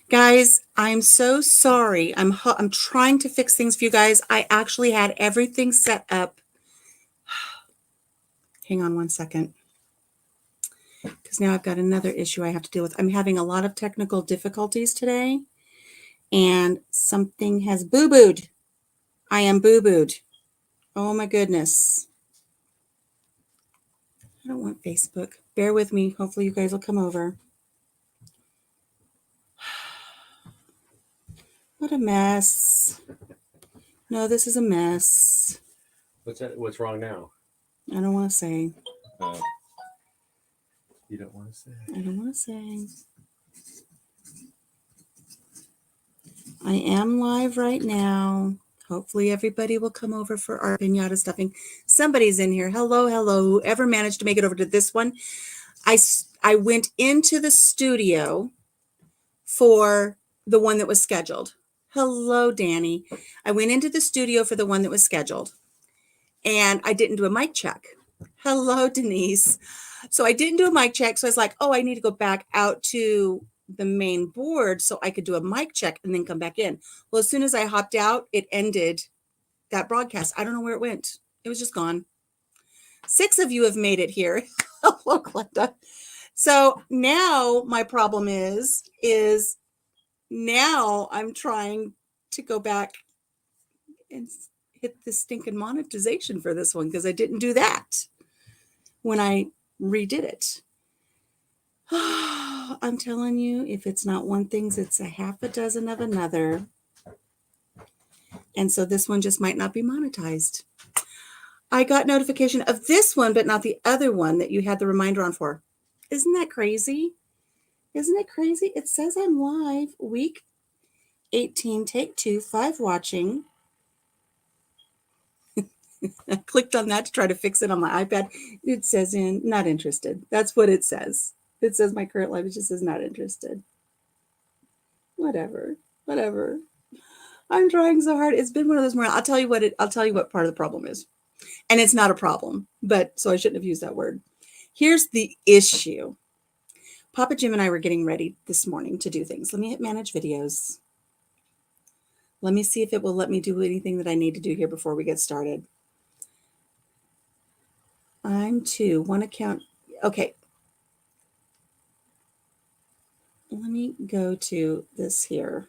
Guys, I'm so sorry. I'm trying to fix things for you guys. I actually had everything set up. Hang on one second. Because now I've got another issue I have to deal with. I'm having a lot of technical difficulties today. And something has boo-booed. I am boo-booed. Oh my goodness. I don't want Facebook. Bear with me. Hopefully you guys will come over. What a mess. No, this is a mess. What's wrong now? I don't want to say. You don't want to say. I don't want to say. I am live right now. Hopefully everybody will come over for our piñata stuffing. Somebody's in here. Hello, hello. Whoever managed to make it over to this one. I went into the studio for the one that was scheduled. Hello, Danny. I went into the studio for the one that was scheduled. And I didn't do a mic check. Hello, Denise. So I didn't do a mic check. So I was like, oh, I need to go back out to the main board so I could do a mic check and then come back in. Well, as soon as I hopped out, it ended that broadcast. I don't know where it went. It was just gone. 6 of you have made it here. Hello, Glenda. So now my problem is now I'm trying to go back and hit the stinking monetization for this one because I didn't do that when I redid it. I'm telling you, if it's not one thing, it's a half a dozen of another. And so this one just might not be monetized. I got notification of this one, but not the other one that you had the reminder on for. Isn't that crazy? Isn't it crazy? It says I'm live, week 18, take 2, 5 watching. I clicked on that to try to fix it on my iPad. It says not interested. That's what it says. It says my current live. It just says not interested. Whatever. I'm trying so hard. It's been one of those mornings. I'll tell you what part of the problem is. And it's not a problem, but so I shouldn't have used that word. Here's the issue. Papa Jim and I were getting ready this morning to do things. Let me hit manage videos. Let me see if it will let me do anything that I need to do here before we get started. I'm 2, 1 account. Okay. Let me go to this here.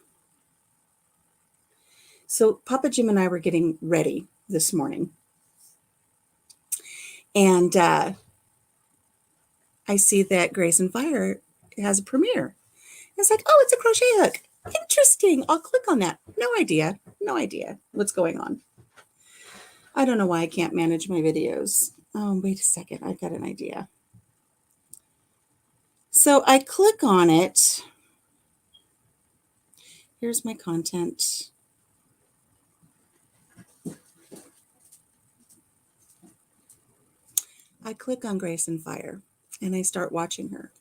So Papa Jim and I were getting ready this morning. And I see that Grace and Fire has a premiere. It's like, oh, it's a crochet hook. Interesting. I'll click on that. No idea what's going on. I don't know why I can't manage my videos. Oh, wait a second. I've got an idea. So I click on it. Here's my content. I click on Grace and Fire and I start watching her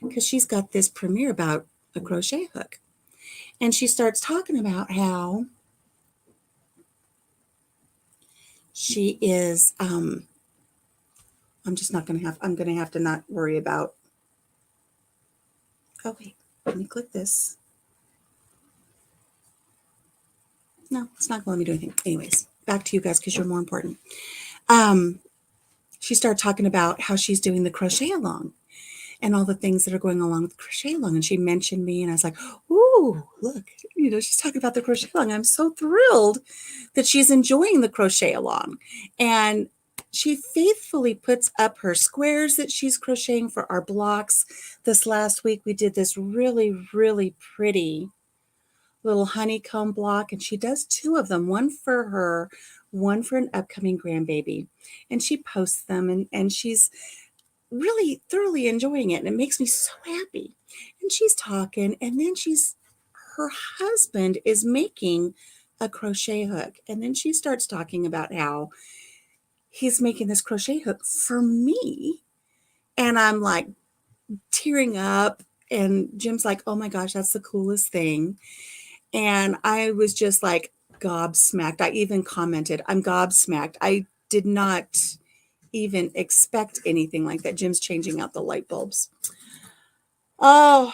because she's got this premiere about a crochet hook. And she starts talking about how she is, I'm going to have to not worry about, oh wait, let me click this. No, it's not going to let me do anything. Anyways, back to you guys because you're more important. She started talking about how she's doing the crochet along and all the things that are going along with crochet along. And she mentioned me and I was like, ooh, look, she's talking about the crochet along. I'm so thrilled that she's enjoying the crochet along. And she faithfully puts up her squares that she's crocheting for our blocks. This last week, we did this really, really pretty little honeycomb block. And she does 2 of them, one for her, one for an upcoming grandbaby. And she posts them and she's really thoroughly enjoying it. And it makes me so happy. And she's talking and then her husband is making a crochet hook. And then she starts talking about how he's making this crochet hook for me. And I'm like tearing up and Jim's like, oh my gosh, that's the coolest thing. And I was just like gobsmacked. I even commented, I'm gobsmacked. I did not even expect anything like that. Jim's changing out the light bulbs. Oh,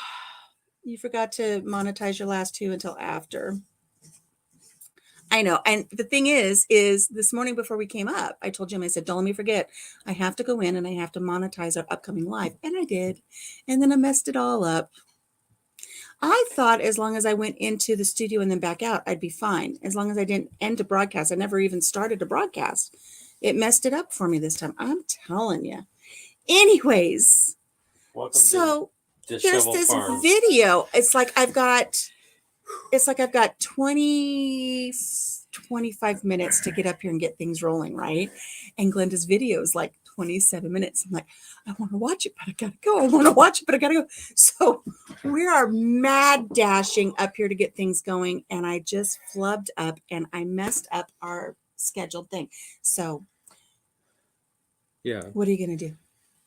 You forgot to monetize your last 2 until after. I know. And the thing is this morning before we came up, I told Jim, I said, don't let me forget. I have to go in and I have to monetize our upcoming live. And I did. And then I messed it all up. I thought as long as I went into the studio and then back out, I'd be fine. As long as I didn't end a broadcast. I never even started a broadcast. It messed it up for me this time. I'm telling you. Anyways, Welcome so to there's Disheveled this Farm. video. It's like I've got 25 minutes to get up here and get things rolling, right? And Glenda's video is like 27 minutes. I'm like, I want to watch it, but I gotta go. I want to watch it, but I gotta go. So we are mad dashing up here to get things going. And I just flubbed up and I messed up our scheduled thing. So Yeah. what are you gonna do?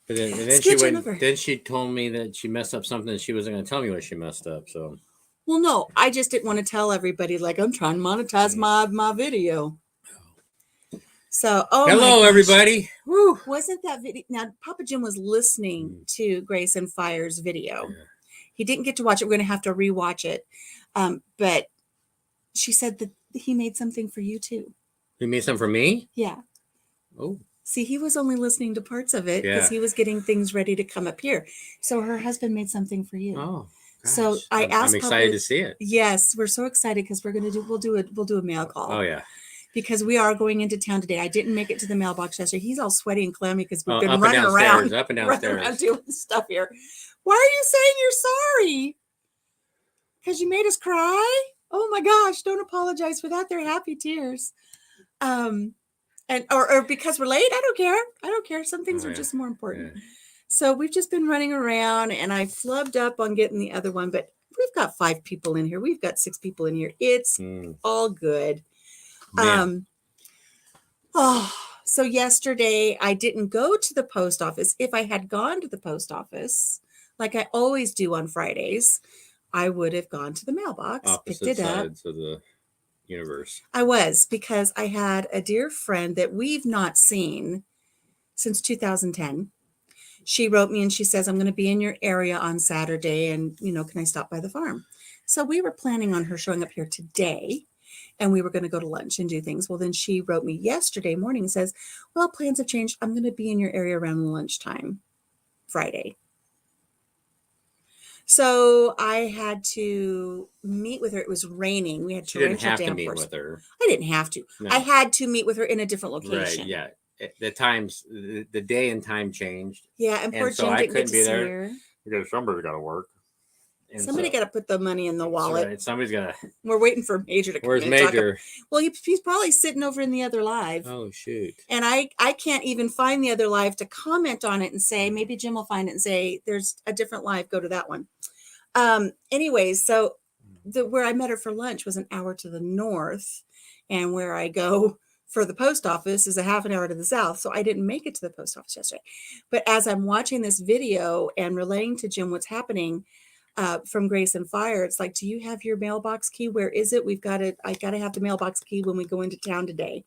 But then Scooch on over. Then she told me that she messed up something and she wasn't going to tell me what she messed up. So Well, no, I just didn't want to tell everybody like I'm trying to monetize my video. So, hello, everybody. Woo. Wasn't that video? Now, Papa Jim was listening to Grace and Fire's video. Yeah. He didn't get to watch it. We're going to have to rewatch it. But she said that he made something for you too. He made something for me? Yeah. Oh. See, he was only listening to parts of it because he was getting things ready to come up here. So her husband made something for you. Oh. Gosh. So I'm excited Papa, to see it. Yes, we're so excited because we'll do a mail call. Oh yeah. Because we are going into town today. I didn't make it to the mailbox yesterday. He's all sweaty and clammy because we've been running around, up and downstairs, doing stuff here. Why are you saying you're sorry? Because you made us cry? Oh my gosh! Don't apologize for that. They're happy tears. And or because we're late. I don't care. Some things are just more important. Yeah. So we've just been running around, and I flubbed up on getting the other one. But we've got 5 people in here. We've got 6 people in here. It's all good. So yesterday I didn't go to the post office. If I had gone to the post office, like I always do on Fridays, I would have gone to the mailbox, picked it up. Opposite sides of the universe. I was, because I had a dear friend that we've not seen since 2010. She wrote me and she says, I'm going to be in your area on Saturday and, can I stop by the farm? So we were planning on her showing up here today. And we were going to go to lunch and do things. Well, then she wrote me yesterday morning and says, well, plans have changed. I'm going to be in your area around lunchtime, Friday. So I had to meet with her. It was raining. We had torrential downpours. You didn't have to meet with her. I didn't have to. No. I had to meet with her in a different location. Right, yeah. The day and time changed. Yeah, and poor Jim didn't get to see her. Because somebody's got to work. And somebody got to put the money in the wallet. Right. Somebody's got to. We're waiting for Major to come. Where's Major? Well, he's probably sitting over in the other live. Oh, shoot. And I can't even find the other live to comment on it and say, maybe Jim will find it and say, there's a different live, go to that one. Anyways, so where I met her for lunch was an hour to the north. And where I go for the post office is a half an hour to the south. So I didn't make it to the post office yesterday. But as I'm watching this video and relaying to Jim what's happening, from Grace and Fire, it's like, do you have your mailbox key? Where is it? I got to have the mailbox key when we go into town today.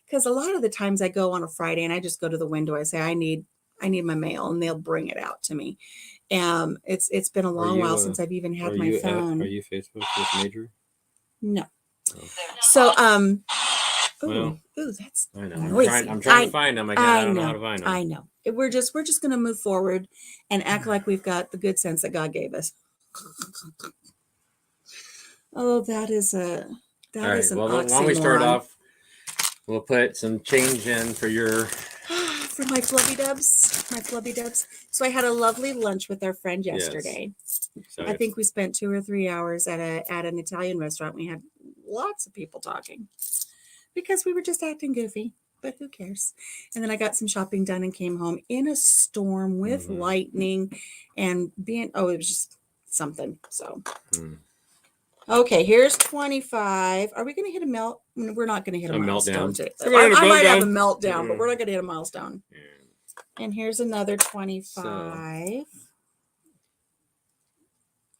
Because a lot of the times I go on a Friday and I just go to the window. I say, I need my mail, and they'll bring it out to me. It's been a long while since I've even had my phone. Are you Facebook with Major? No. Oh. So, that's. I know. I'm trying to find them. I don't know how to find them. I know. We're just going to move forward and act like we've got the good sense that God gave us. Oh, that is an oxymoron. When we start off, we'll put some change in for my flubby dubs. So I had a lovely lunch with our friend yesterday. Yes. I think we spent 2 or 3 hours at an Italian restaurant. We had lots of people talking because we were just acting goofy, but who cares? And then I got some shopping done and came home in a storm with lightning and it was just something. So, okay, here's 25. Are we going to hit a melt? We're not going to hit a milestone. I might have a meltdown, but we're not going to hit a milestone. Yeah. And here's another 25.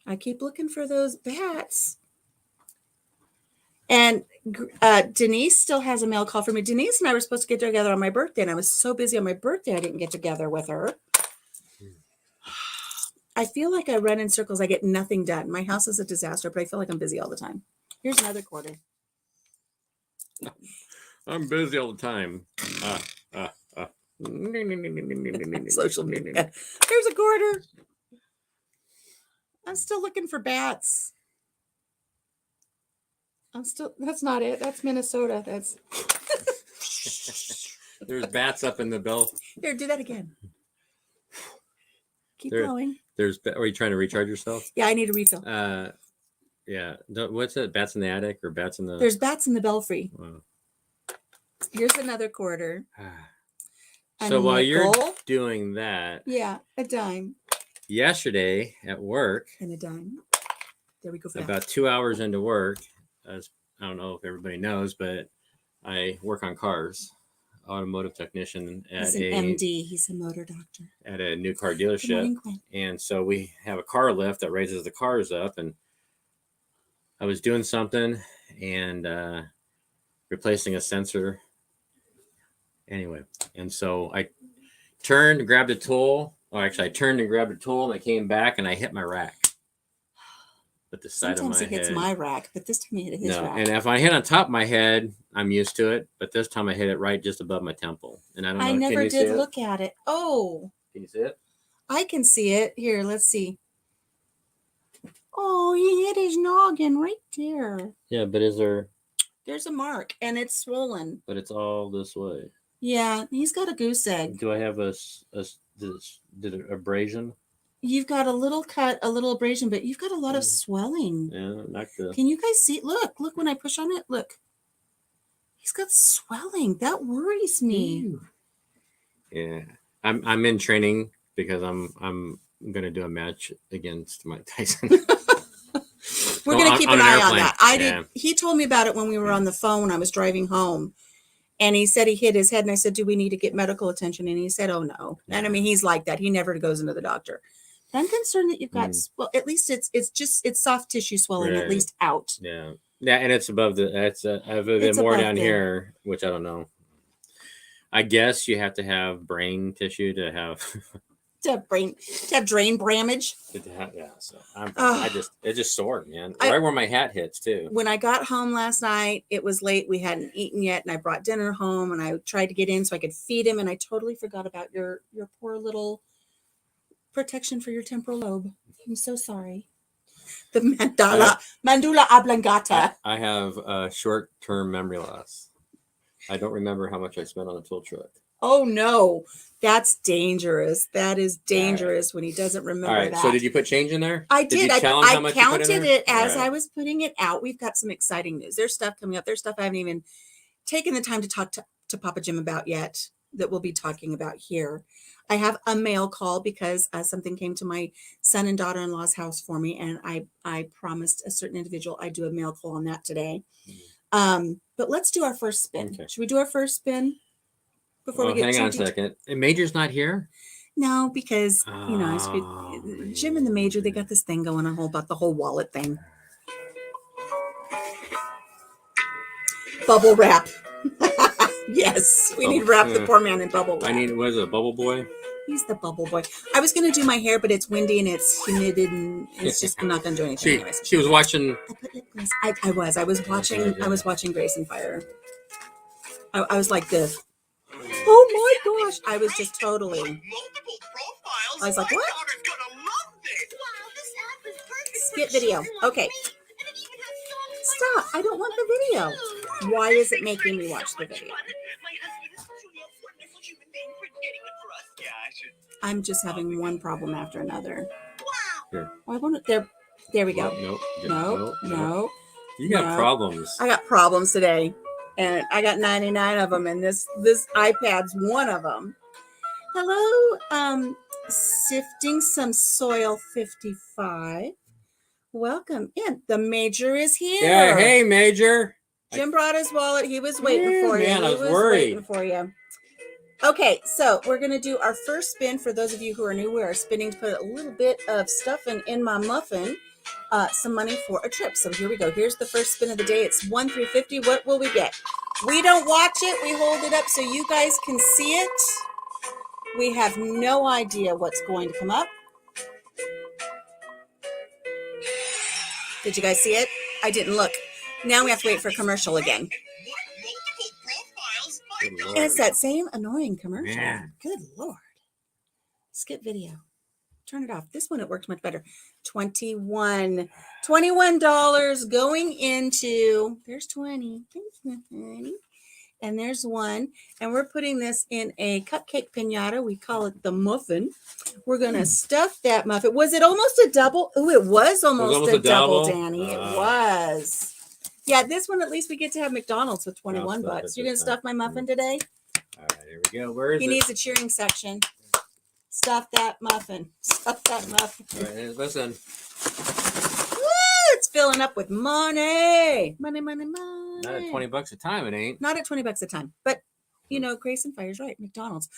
I keep looking for those bats. And Denise still has a mail call for me. Denise and I were supposed to get together on my birthday, and I was so busy on my birthday I didn't get together with her. I feel like I run in circles. I get nothing done. My house is a disaster, but I feel like I'm busy all the time. Here's another quarter. I'm busy all the time. Social media. Here's a quarter. I'm still looking for bats. That's not it. That's Minnesota. That's. There's bats up in the bell. Here, do that again. Keep going. Are you trying to recharge yourself? Yeah, I need a refill. Yeah. What's it? Bats in the attic or bats in the? There's bats in the belfry. Wow. Here's another quarter. So while you're doing that, yeah, a dime. Yesterday at work, and a dime. There we go. For about 2 hours into work, as I don't know if everybody knows, but I work on cars, automotive technician at He's an MD. He's a motor doctor at a new car dealership. And so we have a car lift that raises the cars up, and I was doing something and replacing a sensor. Anyway, and so I turned, grabbed a tool. Or actually, I turned and grabbed a tool, and I came back and I hit my rack. With the side Sometimes of my head. Sometimes he hits my rack, but this time he hit his rack. And if I hit on top of my head, I'm used to it. But this time I hit it right just above my temple. And I don't know. I never did look at it. Oh. Can you see it? I can see it. Here, let's see. Oh, he hit his noggin right there. Yeah, but is there... There's a mark, and it's swollen. But it's all this way. Yeah, he's got a goose egg. Do I have a abrasion? You've got a little cut, a little abrasion, but you've got a lot of swelling. Yeah, not good. Can you guys see? Look when I push on it. Look. He's got swelling. That worries me. Yeah. I'm in training because I'm gonna do a match against Mike Tyson. We're gonna keep an eye on that. He told me about it when we were on the phone when I was driving home. And he said he hit his head, and I said, do we need to get medical attention? And he said, oh, no. And I mean, he's like that. He never goes into the doctor. But I'm concerned that you've got, well, at least it's soft tissue swelling, at least out. Yeah. Yeah, and it's above I have a bit more down here, which I don't know. I guess you have to have brain tissue to have... to have drain bramage. Yeah, so it's just sore, man. Right where my hat hits too. When I got home last night, it was late. We hadn't eaten yet, and I brought dinner home, and I tried to get in so I could feed him, and I totally forgot about your poor little protection for your temporal lobe. I'm so sorry. The mandula oblongata. I have short-term memory loss. I don't remember how much I spent on the tool truck. Oh no, that's dangerous. That is dangerous when he doesn't remember. All right. So did you put change in there? I did. I counted it as I was putting it out. We've got some exciting news. There's stuff coming up. There's stuff I haven't even taken the time to talk to Papa Jim about yet that we'll be talking about here. I have a mail call because something came to my son and daughter-in-law's house for me, and I promised a certain individual I'd do a mail call on that today. But let's do our first spin. Okay. Should we do our first spin? Hang on a second. And Major's not here? No, because Jim and the Major, they got this thing going on about the whole wallet thing. Bubble wrap. Yes, we need to wrap the poor man in bubble wrap. What is it, a bubble boy? He's the bubble boy. I was going to do my hair, but it's windy and it's humid and it's just, I'm not going to do anything anyways. She was watching. I was watching Grace and Fire. I was like this. Oh my gosh. I was just totally. I was like, what? Skip video. Okay. Stop. I don't want the video. Why is it making me watch the video? I'm just having one problem after another. Here. Why won't it? There we go. No. You got problems. I got problems today. And I got 99 of them, and this iPad's one of them. Hello, Sifting Some Soil 55. Welcome in. The Major is here. Yeah, hey, Major. Jim brought his wallet. He was waiting for you. Man, I was worried. Waiting for you. Okay, so we're going to do our first spin. For those of you who are new, we are spinning to put a little bit of stuffing in my muffin. Some money for a trip. So here we go. Here's the first spin of the day. It's 1 through 50. What will we get? We don't watch it. We hold it up so you guys can see it. We have no idea what's going to come up. Did you guys see it? I didn't look. Now we have to wait for a commercial again. And it's that same annoying commercial. Man. Good Lord. Skip video. Turn it off. This one, it worked much better. $21 going into, there's 20. And there's one. And we're putting this in a cupcake piñata. We call it the muffin. We're going to stuff that muffin. Was it almost a double? Oh, it was almost a double, Danny. It was. Yeah, this one, at least we get to have McDonald's with 21 bucks. You're going to stuff my muffin today? All right, here we go. Where is it? He needs a cheering section. Stuff that muffin. Stuff that muffin. All right, listen. Woo, it's filling up with money. Money, money, money. Not at 20 bucks a time, it ain't. Not at 20 bucks a time. But, you know, Grayson Fire's right. McDonald's.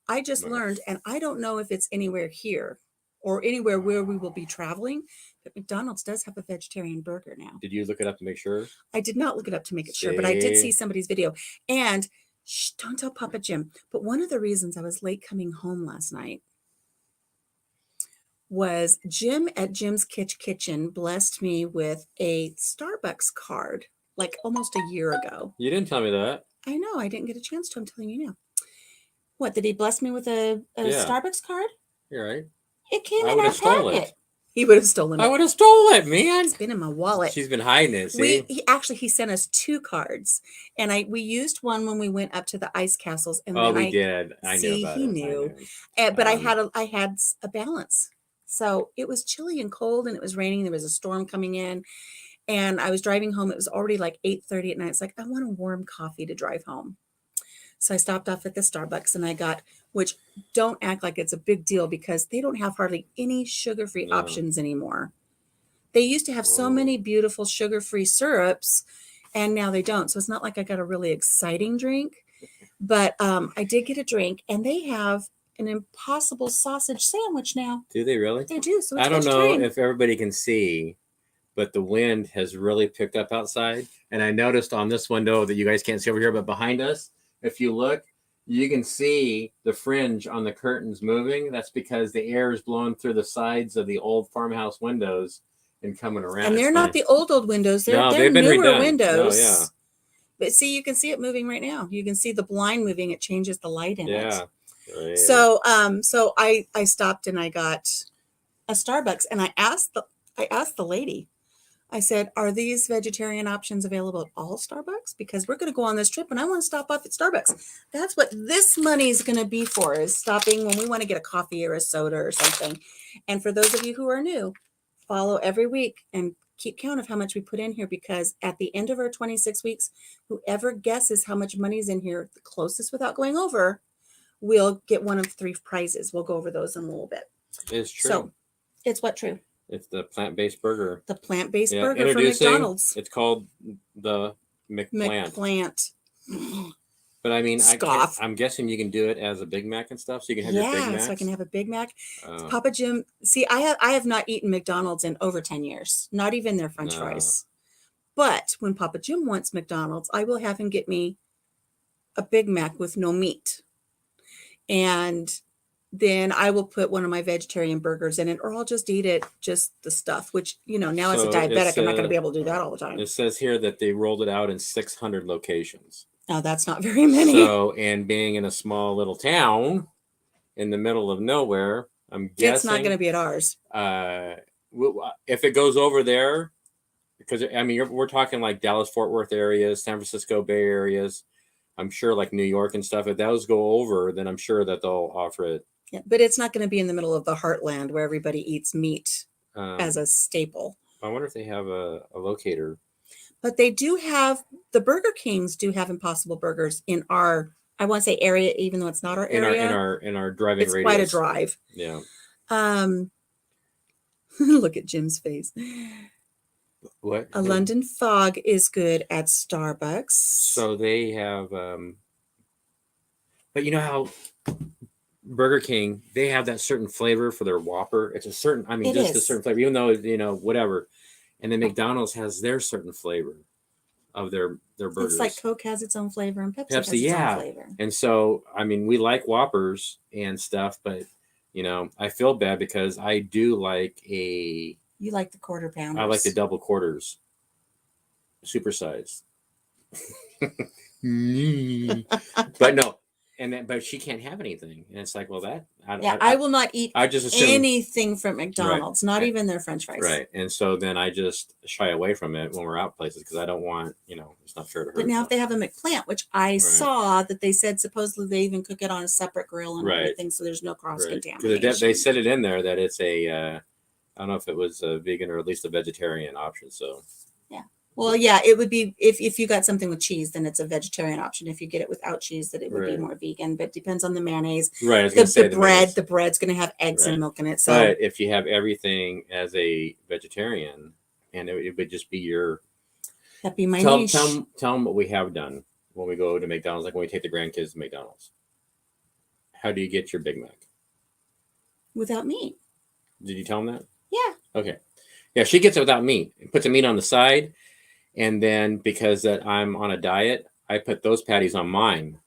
I just learned, and I don't know if it's anywhere here or anywhere where we will be traveling, but McDonald's does have a vegetarian burger now. Did you look it up to make sure? I did not look it up to make it sure, but I did see somebody's video. And shh, don't tell Papa Jim. But one of the reasons I was late coming home last night was Jim at Jim's Kitchen blessed me with a Starbucks card like almost a year ago. You didn't tell me that. I know. I didn't get a chance to. I'm telling you now. What, did he bless me with a Starbucks card? You're right. It came I in would our have stolen packet. it. He would have stolen it. I would have stolen it, man. It's been in my wallet. She's been hiding it. See? He sent us 2 cards, and we used one when we went up to the ice castles. And oh, then we did. I knew about he it. knew. But I had a balance. So it was chilly and cold, and it was raining. There was a storm coming in, and I was driving home. It was already like 8:30 at night. It's like, I want a warm coffee to drive home. So I stopped off at the Starbucks, and I got, which don't act like it's a big deal because they don't have hardly any sugar-free options anymore. They used to have so many beautiful sugar-free syrups, and now they don't. So it's not like I got a really exciting drink, but I did get a drink, and they have an Impossible sausage sandwich now. Do they really? They do. So it's I don't know if everybody can see, but the wind has really picked up outside. And I noticed on this window that you guys can't see over here, but behind us, if you look, you can see the fringe on the curtains moving. That's because the air is blowing through the sides of the old farmhouse windows and coming around. And they're not the old windows. They're they've been newer redone. windows. Oh, yeah. But see, you can see it moving right now. You can see the blind moving. It changes the light in it. Right. So I stopped and I got a Starbucks, and I asked the lady, I said, are these vegetarian options available at all Starbucks? Because we're going to go on this trip and I want to stop off at Starbucks. That's what this money is going to be for, is stopping when we want to get a coffee or a soda or something. And for those of you who are new, follow every week and keep count of how much we put in here, because at the end of our 26 weeks, whoever guesses how much money is in here, the closest without going over, we'll get one of 3 prizes. We'll go over those in a little bit. It's true. So it's what true? It's the plant-based burger. The plant-based burger from McDonald's. It's called the McPlant. But I mean, I'm guessing you can do it as a Big Mac and stuff. So you can have your Big Mac. So I can have a Big Mac. Papa Jim. See, I have not eaten McDonald's in over 10 years. Not even their French fries. But when Papa Jim wants McDonald's, I will have him get me a Big Mac with no meat. And then I will put one of my vegetarian burgers in it, or I'll just eat it, just the stuff, which, now as a diabetic, I'm not going to be able to do that all the time. It says here that they rolled it out in 600 locations. Oh, that's not very many. So, and being in a small little town in the middle of nowhere, I'm guessing it's not going to be at ours. If it goes over there, because I mean, we're talking like Dallas, Fort Worth areas, San Francisco Bay areas. I'm sure like New York and stuff. If those go over, then I'm sure that they'll offer it. Yeah, but it's not going to be in the middle of the heartland where everybody eats meat as a staple. I wonder if they have a locator. But they do have, the Burger Kings do have Impossible Burgers in our, I want to say area, even though it's not our area. In our driving it's radius. Quite a drive. Yeah. Look at Jim's face. What? A London Fog is good at Starbucks. So they have, but you know how Burger King, they have that certain flavor for their Whopper. It's a certain, a certain flavor, even though, whatever. And then McDonald's has their certain flavor of their burgers. It's like Coke has its own flavor and Pepsi has its own flavor. And so, we like Whoppers and stuff, but, I feel bad because I do like a You like the quarter pounders. I like the double quarters, supersized. But no, but she can't have anything, and it's like, well, that I will not eat I just assume anything from McDonald's, not even their French fries. Right, and so then I just shy away from it when we're out places because I don't want, it's not fair to her. But now if they have a McPlant, which I saw that they said supposedly they even cook it on a separate grill and everything, so there's no cross contamination. They said it in there that it's a I don't know if it was a vegan or at least a vegetarian option. So well, yeah, it would be if you got something with cheese, then it's a vegetarian option. If you get it without cheese, that it would be more vegan. But it depends on the mayonnaise. Right. I was gonna say the bread's going to have eggs and milk in it. So, but if you have everything as a vegetarian, and it would just be your that'd be my niche. Tell them what we have done when we go to McDonald's, like when we take the grandkids to McDonald's. How do you get your Big Mac? Without meat. Did you tell them that? Yeah. Okay. Yeah, she gets it without meat. Puts the meat on the side. And then because that I'm on a diet, I put those patties on mine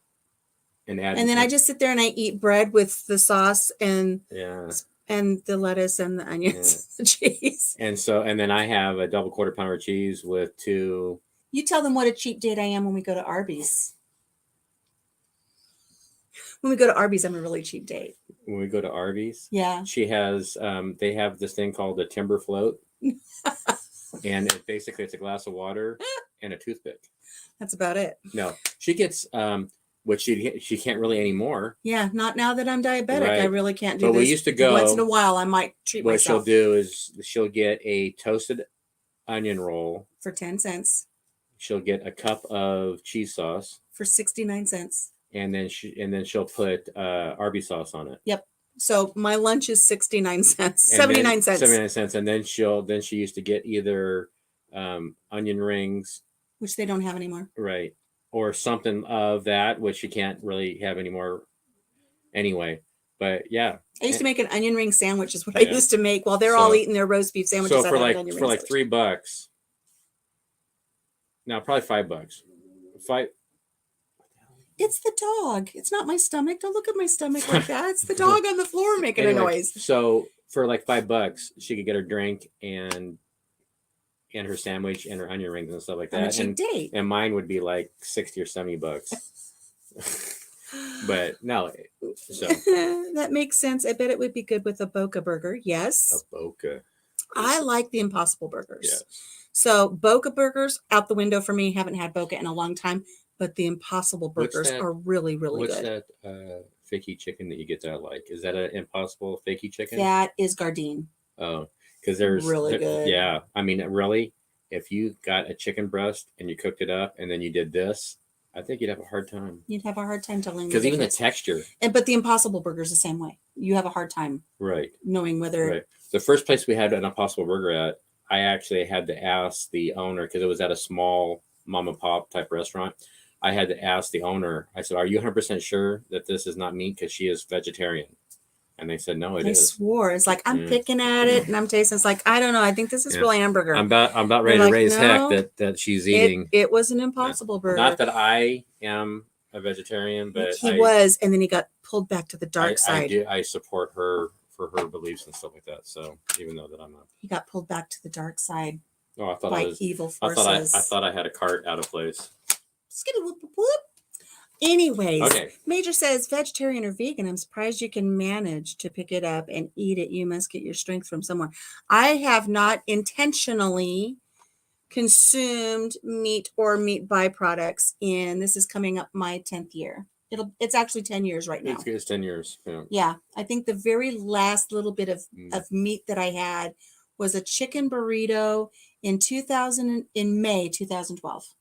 and add. And then I just sit there and I eat bread with the sauce and the lettuce and the onions, the cheese. And then I have a double quarter pounder cheese with 2. You tell them what a cheap date I am when we go to Arby's. When we go to Arby's, I'm a really cheap date. When we go to Arby's, she has. They have this thing called a timber float. And basically it's a glass of water and a toothpick. That's about it. No, she gets which she can't really anymore. Yeah, not now that I'm diabetic. Right. I really can't do this. But we used to go. Once in a while, I might treat myself. What she'll do is she'll get a toasted onion roll for 10 cents. She'll get a cup of cheese sauce for 69 cents. And then she'll put Arby's sauce on it. Yep. So my lunch is 69 cents, 79 cents. 79 cents. And then she used to get either onion rings. Which they don't have anymore. Right. Or something of that, which you can't really have anymore anyway. But yeah. I used to make an onion ring sandwich is what I used to make while they're all eating their roast beef sandwiches. So for like $3, no, probably $5. It's the dog. It's not my stomach. Don't look at my stomach like that. It's the dog on the floor making a noise. So for like $5, she could get her drink and her sandwich and her onion rings and stuff like that. And mine would be like $60 or $70. But no, so that makes sense. I bet it would be good with a Boca burger. Yes. A Boca. I like the Impossible burgers. Yes. So Boca burgers out the window for me. Haven't had Boca in a long time. But the Impossible burgers are really, really good. What's that fakey chicken that you get that I like? Is that an Impossible fakey chicken? That is Gardein. Oh, because there's really good. Yeah, I mean, really, if you got a chicken breast and you cooked it up and then you did this, I think you'd have a hard time. You'd have a hard time telling because even the texture. But the Impossible burger is the same way. You have a hard time, knowing whether. Right. The first place we had an Impossible burger at, I actually had to ask the owner because it was at a small mom and pop type restaurant. I had to ask the owner, I said, are you 100% sure that this is not meat? Because she is vegetarian. And they said, no, it is. I swore. It's like, I'm picking at it and I'm tasting. It's like, I don't know. I think this is really hamburger. I'm about ready to raise heck that she's eating. It was an Impossible burger. Not that I am a vegetarian, but he was. And then he got pulled back to the dark side. I support her for her beliefs and stuff like that. So even though that I'm not. He got pulled back to the dark side. Oh, I thought by evil forces. I thought I had a cart out of place. Anyways, okay. Major says vegetarian or vegan. I'm surprised you can manage to pick it up and eat it. You must get your strength from somewhere. I have not intentionally consumed meat or meat byproducts this is coming up my 10th year. It's actually 10 years right now. It's 10 years. Yeah. I think the very last little bit of meat that I had was a chicken burrito in May 2012.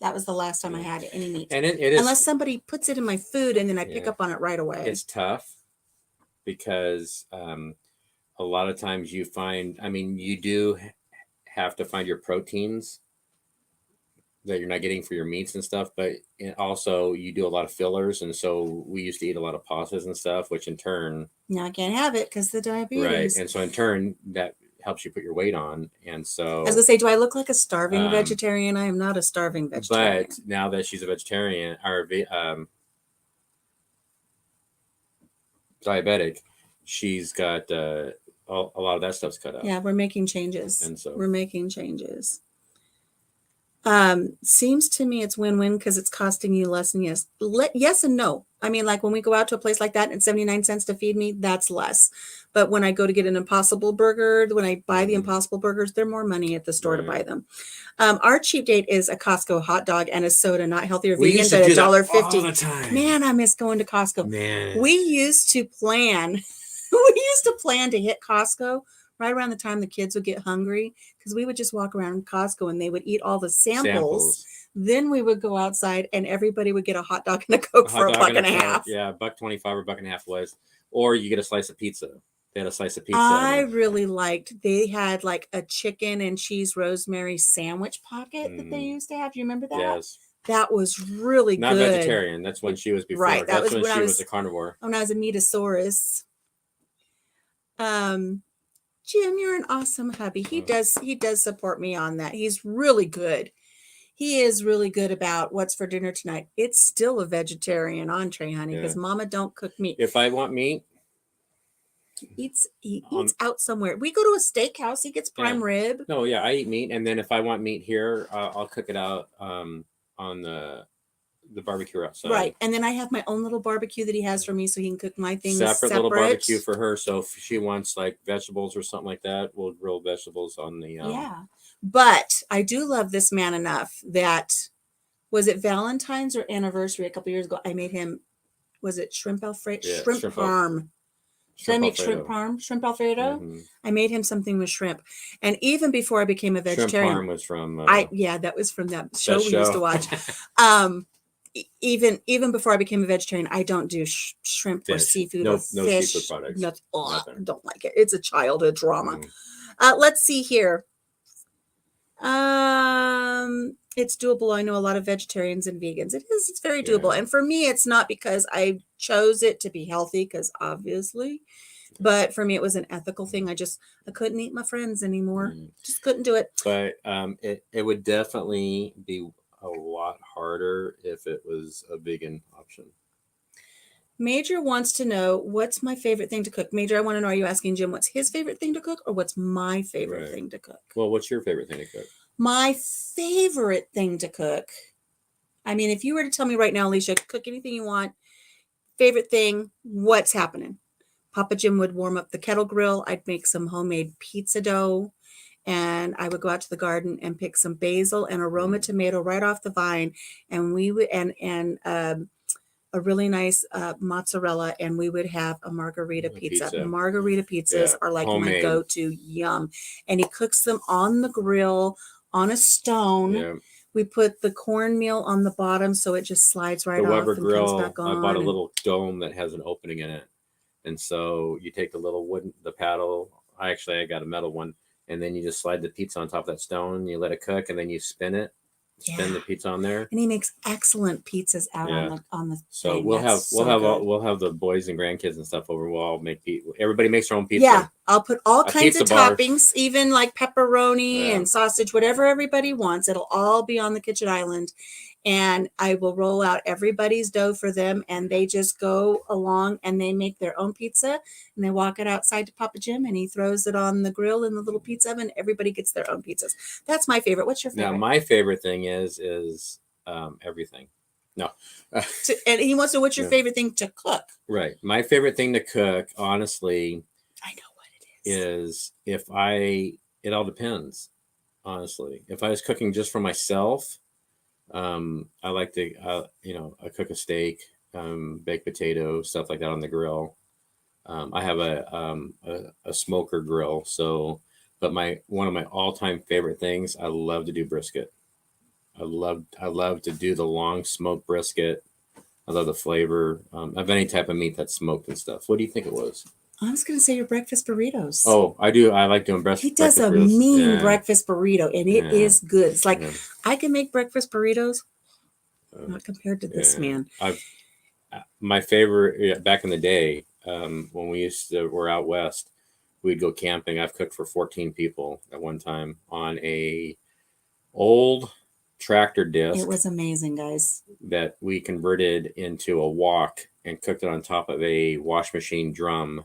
That was the last time I had any meat. And it is, unless somebody puts it in my food and then I pick up on it right away. It's tough because a lot of times you find, you do have to find your proteins that you're not getting for your meats and stuff, but also you do a lot of fillers. And so we used to eat a lot of pastas and stuff, which in turn. Now I can't have it because the diabetes. Right. And so in turn, that helps you put your weight on. And so I was gonna say, do I look like a starving vegetarian? I am not a starving vegetarian. But now that she's a vegetarian or diabetic, she's got a lot of that stuff's cut out. Yeah, we're making changes. And so we're making changes. Seems to me it's win-win because it's costing you less. And yes and no. I mean, like when we go out to a place like that and 79 cents to feed me, that's less. But when I go to get an Impossible Burger, when I buy the Impossible Burgers, they're more money at the store to buy them. Our cheap date is a Costco hot dog and a soda, not healthy or vegan, but $1.50. Man, I miss going to Costco. Man. We used to plan to hit Costco right around the time the kids would get hungry, because we would just walk around Costco and they would eat all the samples. Then we would go outside and everybody would get a hot dog and a Coke for $1.50. Yeah, $1.25 or $1.50 was. Or you get a slice of pizza. They had a slice of pizza. I really liked, they had like a chicken and cheese rosemary sandwich pocket that they used to have. Do you remember that? Yes. That was really Not good. Not vegetarian. That's when she was before. Right. That's when she was a carnivore. When I was a Metasaurus. Jim, you're an awesome hubby. He does support me on that. He's really good. He is really good about what's for dinner tonight. It's still a vegetarian entree, honey, because Mama don't cook meat. If I want meat, he eats out somewhere. We go to a steakhouse. He gets prime rib. No, yeah, I eat meat, and then if I want meat here, I'll cook it out on the barbecue outside. Right. And then I have my own little barbecue that he has for me so he can cook my things separate. Little barbecue for her. So if she wants like vegetables or something like that, we'll grill vegetables on the yeah. But I do love this man enough that, was it Valentine's or anniversary a couple years ago, I made him, was it shrimp Alfredo? Yeah, shrimp parm. Should I make shrimp parm? Shrimp Alfredo? Mm-hmm. I made him something with shrimp. And even before I became a vegetarian. Shrimp parm was from that was from that show we used to watch. Even before I became a vegetarian, I don't do shrimp or seafood or fish. No seafood products. I don't like it. It's a childhood drama. Let's see here. It's doable. I know a lot of vegetarians and vegans. It is. It's very doable. And for me, it's not because I chose it to be healthy, because obviously, but for me, it was an ethical thing. I couldn't eat my friends anymore. Just couldn't do it. But it would definitely be a lot harder if it was a vegan option. Major wants to know, what's my favorite thing to cook? Major, I want to know, are you asking Jim what's his favorite thing to cook, or what's my favorite thing to cook? Well, what's your favorite thing to cook? My favorite thing to cook. I mean, if you were to tell me right now, Alicia, cook anything you want, favorite thing, what's happening? Papa Jim would warm up the kettle grill. I'd make some homemade pizza dough. And I would go out to the garden and pick some basil and aroma tomato right off the vine, and we would a really nice mozzarella, and we would have a margarita pizza. Margarita pizzas are like homemade. My go-to. Yum. And he cooks them on the grill on a stone. Yeah. We put the cornmeal on the bottom so it just slides right off. The Weber grill, comes back on. I bought a little dome that has an opening in it, and so you take the little the paddle. I got a metal one. And then you just slide the pizza on top of that stone. You let it cook, and then you spin it. Spin the pizza on there. And he makes excellent pizzas out on the. So thing. we'll have the boys and grandkids and stuff over. We'll all make pizza. Everybody makes their own pizza. Yeah, I'll put all kinds of toppings, even like pepperoni and sausage, whatever everybody wants. It'll all be on the kitchen island. And I will roll out everybody's dough for them, and they just go along and they make their own pizza, and they walk it outside to Papa Jim, and he throws it on the grill in the little pizza oven. Everybody gets their own pizzas. That's my favorite. What's your favorite? Now, my favorite thing is everything. No. And he wants to know, what's your favorite thing to cook? Right. My favorite thing to cook, honestly, I know what it is. It all depends, honestly. If I was cooking just for myself, I like to, I cook a steak, baked potato, stuff like that on the grill. I have a smoker grill. But one of my all-time favorite things, I love to do brisket. I love to do the long smoked brisket. I love the flavor of any type of meat that's smoked and stuff. What do you think it was? I was going to say your breakfast burritos. Oh, I do. I like doing breakfast. He does a mean breakfast burrito, and it is good. It's like, I can make breakfast burritos, not compared to this man. My favorite, back in the day, when we're out west, we'd go camping. I've cooked for 14 people at one time on a old tractor disc. It was amazing, guys. That we converted into a wok and cooked it on top of a wash machine drum.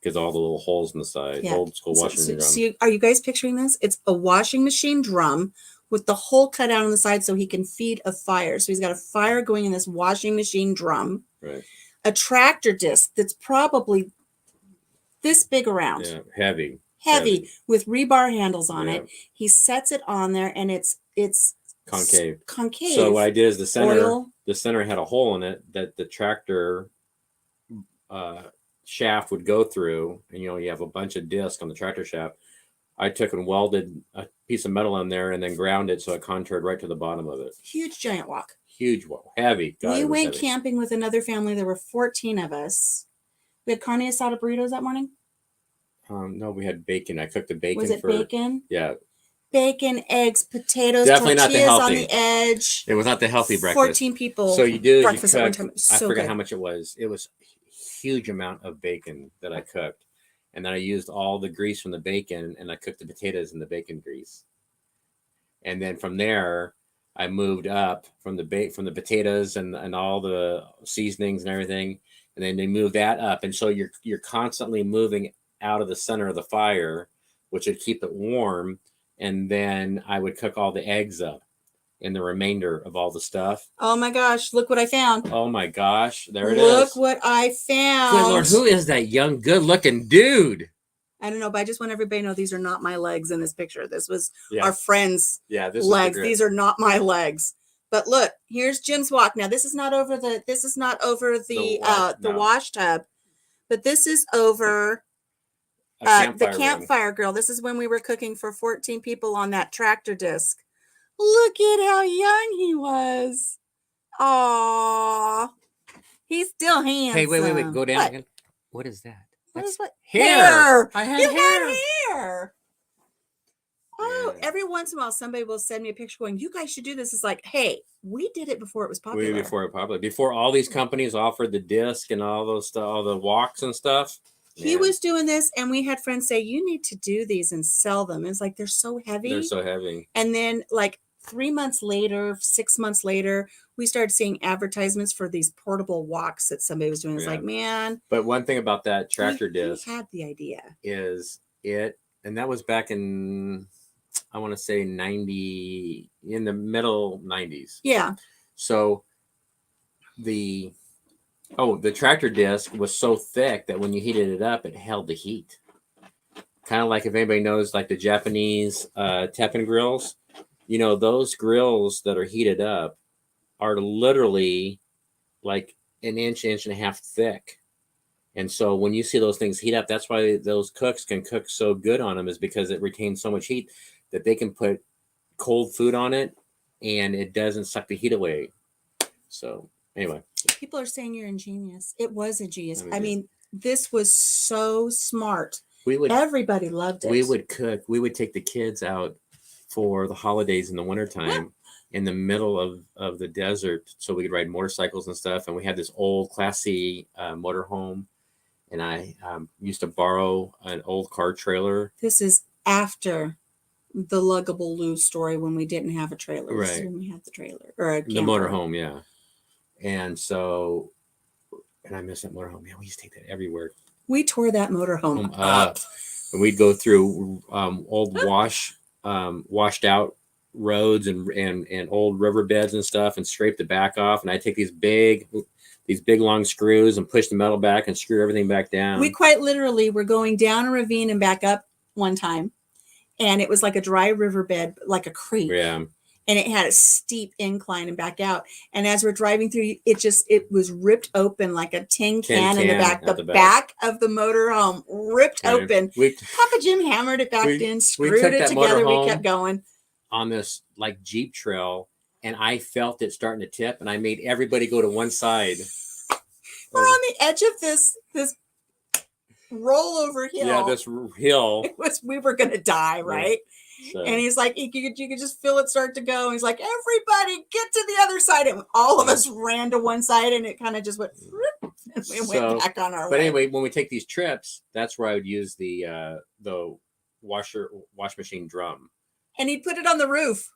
because all the little holes in the side, old school washing machine drum. See, are you guys picturing this? It's a washing machine drum with the hole cut out on the side so he can feed a fire. So he's got a fire going in this washing machine drum. Right. A tractor disc that's probably this big around. Yeah, heavy with rebar handles on it. He sets it on there, and it's concave. So what I did is the center had a hole in it that the tractor shaft would go through, and you have a bunch of discs on the tractor shaft. I took and welded a piece of metal in there and then ground it so it contoured right to the bottom of it. Huge giant wok. Huge wok. Heavy. God, we went camping with another family. There were 14 of us. We had carne asada burritos that morning. No, we had bacon. I cooked the bacon. Was it bacon? Yeah. Bacon, eggs, potatoes, definitely tortillas not the on the edge. It was not the healthy breakfast. 14 people. So you do breakfast you cook, at one time. So I forget good. how much it was. It was a huge amount of bacon that I cooked. And then I used all the grease from the bacon, and I cooked the potatoes in the bacon grease. And then from there, I moved up from the potatoes and all the seasonings and everything, and then they moved that up. And so you're constantly moving out of the center of the fire, which would keep it warm. And then I would cook all the eggs up in the remainder of all the stuff. Oh my gosh, look what I found. Oh my gosh, there it is. Look what I found. Good Lord, who is that young, good-looking dude? I don't know, but I just want everybody to know these are not my legs in this picture. This was our friend's legs. These are not my legs. But look, here's Jim's wok. Now this is not over the wash tub, but this is over the campfire grill. This is when we were cooking for 14 people on that tractor disc. Look at how young he was. Aww. He's still handsome. Hey, wait. Go down again. What is that? What? Hair. I had hair. Oh, every once in a while, somebody will send me a picture going, you guys should do this. It's like, hey, we did it before it was popular. Before all these companies offered the disc and all those stuff, all the walks and stuff. He was doing this, and we had friends say, you need to do these and sell them. It's like, they're so heavy. And then like 3 months later, 6 months later, we started seeing advertisements for these portable walks that somebody was doing. It's like, man. But one thing about that tractor disc had the idea is and that was back in, I want to say in the middle 90s. Yeah. So the tractor disc was so thick that when you heated it up, it held the heat. Kind of like if anybody knows, like the Japanese teppanyaki grills, those grills that are heated up are literally like an inch and a half thick. And so when you see those things heat up, that's why those cooks can cook so good on them, is because it retains so much heat that they can put cold food on it and it doesn't suck the heat away. So anyway. People are saying you're ingenious. It was ingenious. I mean, this was so smart. Everybody loved it. We would cook. We would take the kids out for the holidays in the wintertime in the middle of the desert so we could ride motorcycles and stuff. And we had this old Class C motorhome. And I used to borrow an old car trailer. This is after the Luggable Lou story when we didn't have a trailer. This is when we had the trailer. Or the motorhome, yeah. And so, and I miss that motorhome. Man, we used to take that everywhere. We tore that motorhome up. And we'd go through old washed out roads and old riverbeds and stuff and scrape the back off. And I'd take these big long screws and push the metal back and screw everything back down. We quite literally were going down a ravine and back up one time. And it was like a dry riverbed, like a creek. Yeah. And it had a steep incline and back out. And as we're driving through, it was ripped open like a tin can in the back. The back of the motorhome ripped open. Papa Jim hammered it back in, screwed it together. We kept going. On this like Jeep trail, and I felt it starting to tip, and I made everybody go to one side. We're on the edge of this rollover hill. Yeah, this hill. We were going to die, right? Yeah. So. And he's like, you could just feel it start to go. And he's like, everybody get to the other side. And all of us ran to one side, and it kind of just went, and we went back on our way. But anyway, when we take these trips, that's where I would use the wash machine drum. And he'd put it on the roof.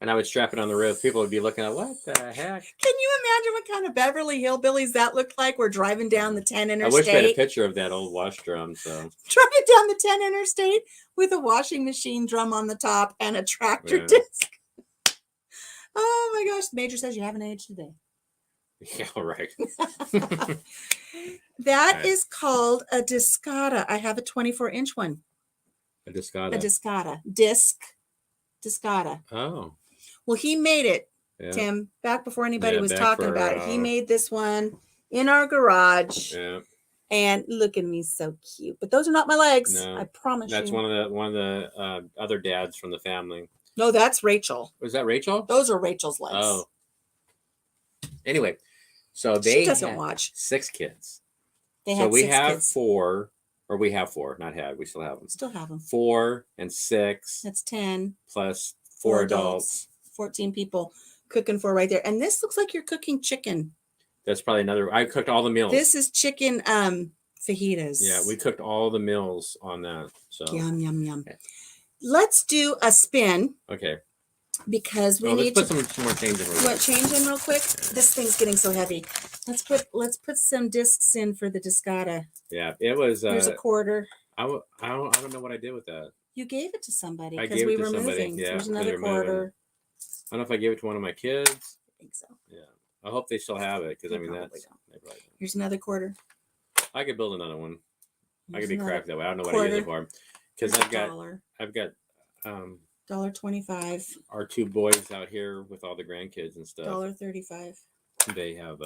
and I would strap it on the roof. People would be looking at, what the heck? Can you imagine what kind of Beverly Hillbillies that looked like? We're driving down the 10 interstate. I wish we had a picture of that old wash drum. So driving down the 10 interstate with a washing machine drum on the top and a tractor disc. Oh my gosh! The major says you haven't aged today. Yeah, right. That is called a discata. I have a 24-inch one. A discata. A discata. Discata. Oh. Well, he made it, Tim, back before anybody was talking about it. He made this one in our garage. Yeah. And look at me, so cute. But those are not my legs. No, I promise you. That's one of the other dads from the family. No, that's Rachel. Was that Rachel? Those are Rachel's legs. Oh. Anyway, so they doesn't watch 6 kids. So we have kids. 4, or we have 4, not had. We still have them. Still have them. 4 and 6. That's 10 plus 4 adults. 14 people cooking for right there. And this looks like you're cooking chicken. That's probably another. I cooked all the meals. This is chicken fajitas. Yeah, we cooked all the meals on that. So yum yum yum. Okay. Let's do a spin. Okay. Because we need to put some more change in. You want change in real quick? Yeah. This thing's getting so heavy. Let's put some discs in for the discata. Yeah, it was. Here's a quarter. I don't know what I did with that. You gave it to somebody because we were moving. Yeah, there's another quarter. Moving. I don't know if I gave it to one of my kids. I think so. Yeah, I hope they still have it because I mean that's. Here's another quarter. I could build another one. I could be cracked that way. I don't know what I use it for because I've got $1.25. Our 2 boys out here with all the grandkids and stuff. $1.35. They have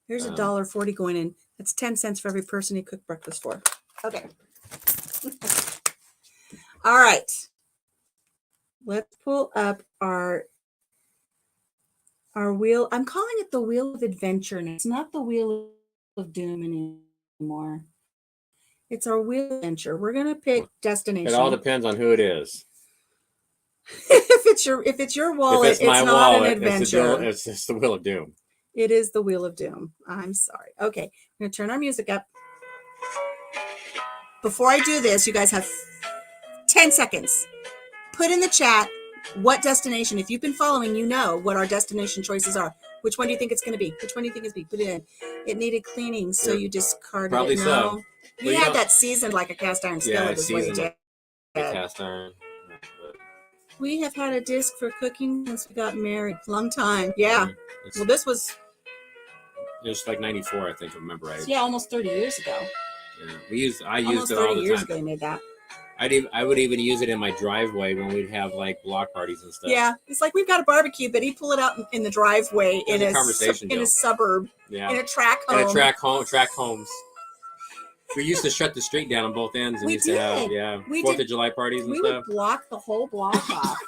Here's $1.40 going in. That's 10 cents for every person you cook breakfast for. Okay. All right. Let's pull up our wheel. I'm calling it the Wheel of Adventure. And it's not the Wheel of Doom anymore. It's our Wheel of Adventure. We're gonna pick destination. It all depends on who it is. if it's your wallet, it's not wallet, an adventure. It's the Wheel of Doom. It is the Wheel of Doom. I'm sorry. Okay, I'm gonna turn our music up. Before I do this, you guys have 10 seconds. Put in the chat what destination. If you've been following, you know what our destination choices are. Which one do you think it's going to be? Which one do you think it's going to be? Put it in. It needed cleaning, so you discarded probably it. So. You had that seasoned like a cast iron skillet. Yeah, seasoned like a cast iron. We have had a disc for cooking since we got married. Long time. Yeah. Well, this was... It was like 94, I think, if I remember right. Yeah, almost 30 years ago. Yeah, I used it all the time. 30 years ago you made that. I would even use it in my driveway when we'd have like block parties and stuff. Yeah, it's like we've got a barbecue, but he'd pull it out in the driveway in a suburb, in a track home. In a track homes. We used to shut the street down on both ends and used to have 4th of July parties and stuff. We would block the whole block off.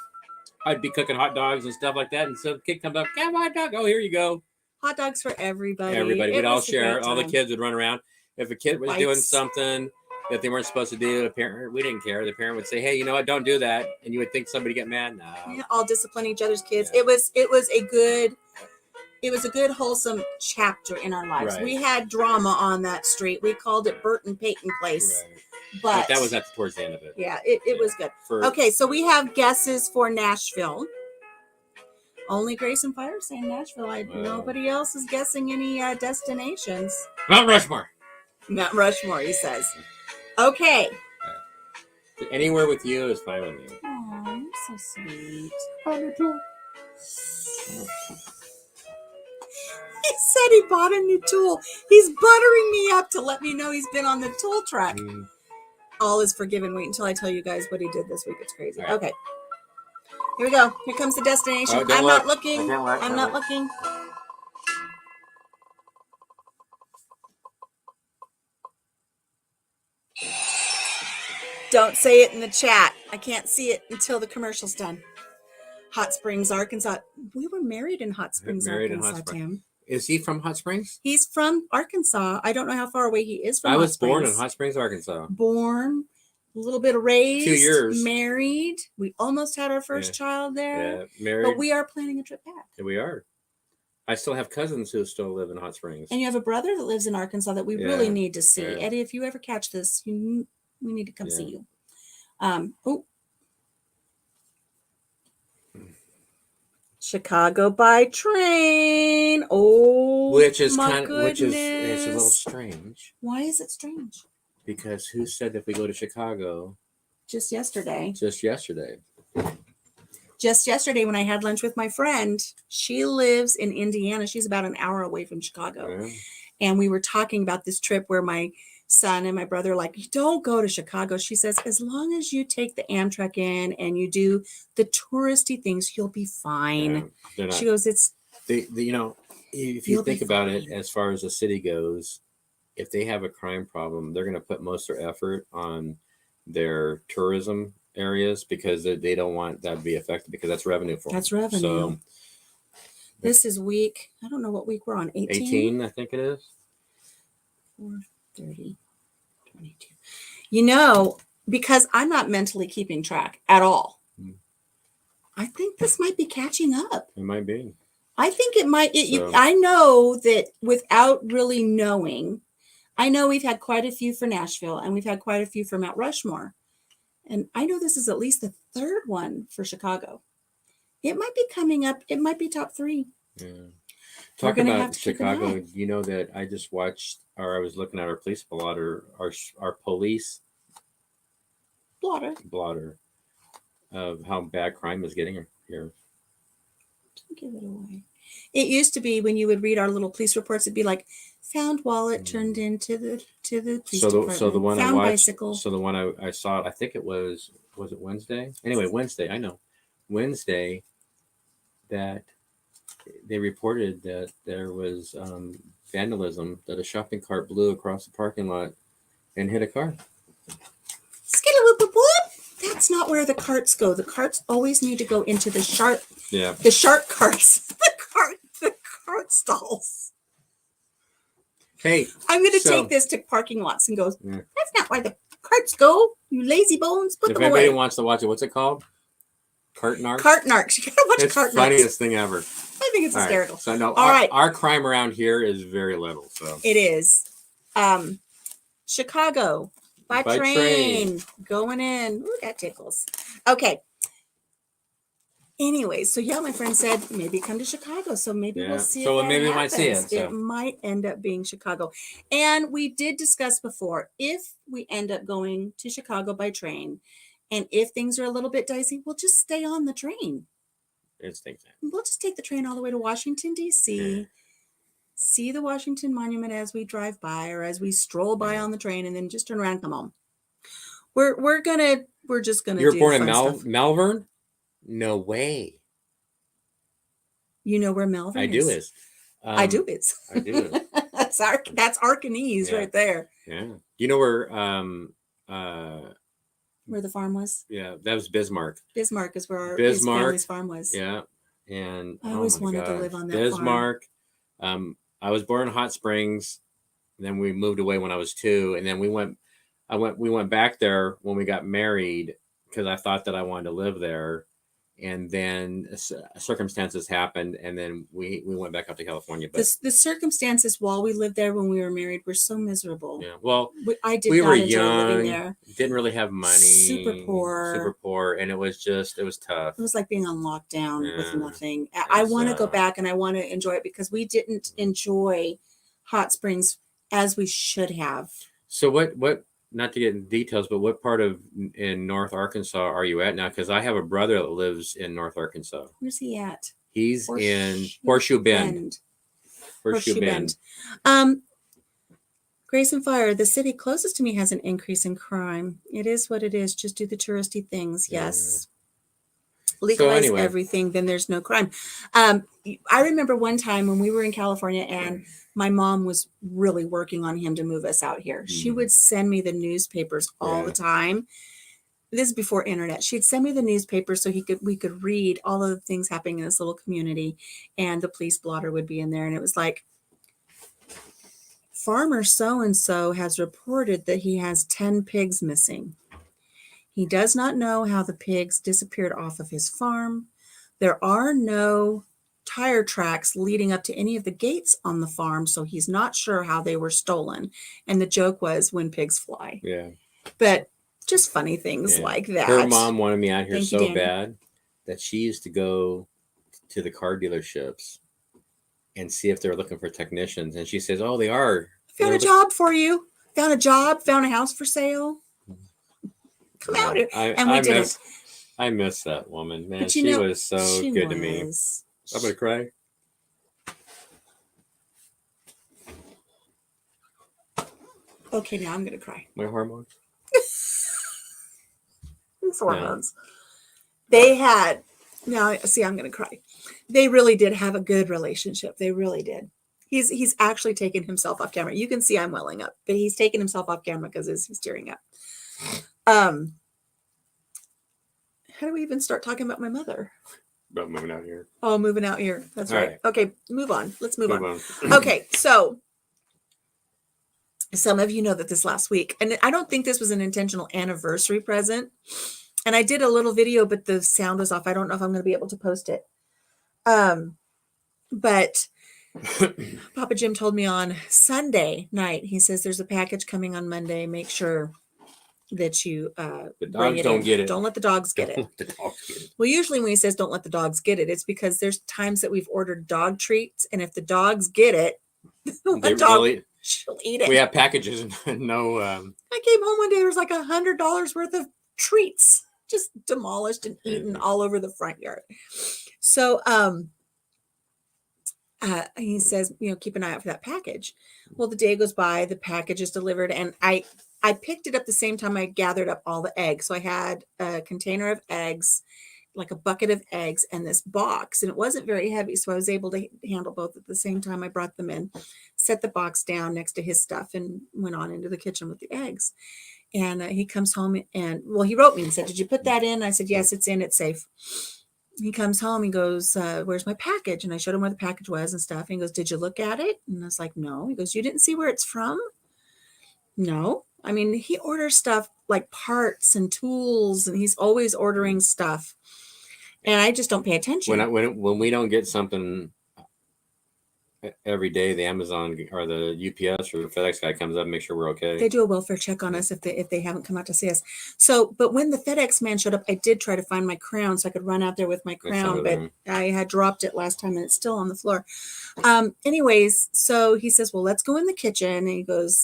I'd be cooking hot dogs and stuff like that, and so the kid comes up, "Have a hot dog." Oh, here you go. Hot dogs for everybody. We'd all share. All the kids would run around. If a kid was doing something that they weren't supposed to do, the parent, we didn't care. The parent would say, "Hey, you know what? Don't do that." And you would think somebody get mad. No. Yeah, all discipline each other's kids. Yeah. It was a good wholesome chapter in our lives. Right. We had drama on that street. We called it Burton Peyton Place. Right. But that was towards the end of it. Yeah, it was good. Okay, so we have guesses for Nashville. Only Grace and Fire saying Nashville. Nobody else is guessing any destinations. Mount Rushmore. Mount Rushmore, he says. Okay. Anywhere with you is fine with me. Oh, you're so sweet. He said he bought a new tool. He's buttering me up to let me know he's been on the tool truck. All is forgiven. Wait until I tell you guys what he did this week. It's crazy. Right. Okay. Here we go. Here comes the destination. I'm not looking. I'm not looking. Don't say it in the chat. I can't see it until the commercial's done. Hot Springs, Arkansas. We were married in Hot Springs, Arkansas, Tim. Is he from Hot Springs? He's from Arkansas. I don't know how far away he is from Hot Springs. I was born in Hot Springs, Arkansas. Born, a little bit of raised. 2 years. Married. We almost had our first child there. Yeah, married. But we are planning a trip back. Yeah, we are. I still have cousins who still live in Hot Springs. And you have a brother that lives in Arkansas that we really need to see. Yeah. Eddie, if you ever catch this, we need to come see you. Chicago by train. Oh, which is my which is goodness. it's a little strange. Why is it strange? Because who said if we go to Chicago? Just yesterday. Just yesterday. Just yesterday when I had lunch with my friend, she lives in Indiana. She's about an hour away from Chicago. Yeah. And we were talking about this trip where my son and my brother are like, don't go to Chicago. She says, as long as you take the Amtrak in and you do the touristy things, you'll be fine. Yeah, she goes, it's you know, if you think about it, as far as the city goes, if they have a crime problem, they're going to put most of their effort on their tourism areas because they don't want that to be affected because that's revenue for them. That's revenue. So this is week, I don't know what week we're on, 18? 18, I think it is. 4:30, 22. You know, because I'm not mentally keeping track at all. I think this might be catching up. It might be. I think it might. I know that without really knowing, I know we've had quite a few for Nashville and we've had quite a few for Mount Rushmore. And I know this is at least the third one for Chicago. It might be coming up. It might be top 3. Yeah. Talking about Chicago, you know that I just watched, or I was looking at our police blotter, our police blotter of how bad crime is getting here. Don't give it away. It used to be when you would read our little police reports, it'd be like found wallet turned into the police department. So the one found I watched, bicycle. So the one I saw, I think it was it Wednesday? Anyway, Wednesday, I know. Wednesday, that they reported that there was vandalism, that a shopping cart blew across the parking lot and hit a car. That's not where the carts go. The carts always need to go into the shark. Yeah. The shark carts. The cart stalls. Hey, I'm going to take this to parking lots and go, that's not where the carts go, you lazy bones. Put them away. If anybody wants to watch it, what's it called? Cart Narcs? Cart Narcs. You got to watch Cart Narcs. It's the funniest thing ever. I think it's hysterical. Right. So no, our crime around here is very little. So it is. Chicago by train. Going in. Ooh, that tickles. Okay. Anyway, so my friend said maybe come to Chicago. So maybe we'll see. So maybe we might see it. So. It might end up being Chicago. And we did discuss before, if we end up going to Chicago by train, and if things are a little bit dicey, we'll just stay on the train. We'll just take the train all the way to Washington, D.C., see the Washington Monument as we drive by or as we stroll by on the train, and then just turn around and come home. We're just gonna. You're born in Malvern? No way. You know where Malvern is? I do is. That's Arkanese right there. Yeah. You know where the farm was? Yeah, that was Bismarck. Bismarck is where his family's farm was. Yeah. And I always wanted to live on that Bismarck. Farm. I was born in Hot Springs. Then we moved away when I was 2, and then we went back there when we got married because I thought that I wanted to live there. And then circumstances happened, and then we went back up to California. But the circumstances while we lived there when we were married were so miserable. Yeah, well, we were young, living there. Didn't really have money, super poor, and it was tough. It was like being on lockdown with nothing. I want to go back and I want to enjoy it because we didn't enjoy Hot Springs as we should have. So what? Not to get into details, but what part in North Arkansas are you at now? Because I have a brother that lives in North Arkansas. Where's he at? He's in Horseshoe Bend. Horseshoe Bend. Grace and Fire, the city closest to me has an increase in crime. It is what it is. Just do the touristy things. Yes. Legalize everything, then there's no crime. I remember one time when we were in California and my mom was really working on him to move us out here. She would send me the newspapers all the time. This is before internet. She'd send me the newspapers so we could read all of the things happening in this little community, and the police blotter would be in there. And it was like, farmer so-and-so has reported that he has 10 pigs missing. He does not know how the pigs disappeared off of his farm. There are no tire tracks leading up to any of the gates on the farm, so he's not sure how they were stolen. And the joke was when pigs fly. Yeah. But just funny things like that. Her mom wanted me out here so bad that she used to go to the car dealerships and see if they're looking for technicians. And she says, "Oh, they are. Found a job for you. Found a job. Found a house for sale. Come out here." And we didn't. I miss that woman, man. But She was so good to me. I'm gonna cry. Okay, now I'm gonna cry. My hormones. These hormones. They had. Now, see, I'm gonna cry. They really did have a good relationship. They really did. He's actually taken himself off camera. You can see I'm welling up, but he's taken himself off camera because he's tearing up. How do we even start talking about my mother? About moving out here. Oh, moving out here. That's right. Okay, move on. Let's move on. on. Okay, so some of you know that this last week, and I don't think this was an intentional anniversary present. And I did a little video, but the sound was off. I don't know if I'm going to be able to post it. But Papa Jim told me on Sunday night, he says, there's a package coming on Monday. Make sure that you the dogs don't get it. Don't let the dogs get it. Don't let the dogs get it. Well, usually when he says don't let the dogs get it, it's because there's times that we've ordered dog treats, and if the dogs get it, she'll eat it. We have packages and no. I came home one day, there was like $100 worth of treats just demolished and eaten all over the front yard. So he says, keep an eye out for that package. Well, the day goes by, the package is delivered, and I picked it up the same time I gathered up all the eggs. So I had a container of eggs, like a bucket of eggs, and this box, and it wasn't very heavy, so I was able to handle both at the same time. I brought them in, set the box down next to his stuff, and went on into the kitchen with the eggs. And he comes home, and he wrote me and said, "Did you put that in?" I said, "Yes, it's in. It's safe." He comes home, he goes, "Where's my package?" And I showed him where the package was and stuff. And he goes, "Did you look at it?" And I was like, "No." He goes, "You didn't see where it's from?" No. I mean, he orders stuff like parts and tools, and he's always ordering stuff. And I just don't pay attention. When we don't get something every day, the Amazon or the UPS or the FedEx guy comes up and makes sure we're okay. They do a welfare check on us if they haven't come out to see us. So, but when the FedEx man showed up, I did try to find my crown so I could run out there with my crown, but I had dropped it last time and it's still on the floor. Anyways, so he says, "Well, let's go in the kitchen." And he goes,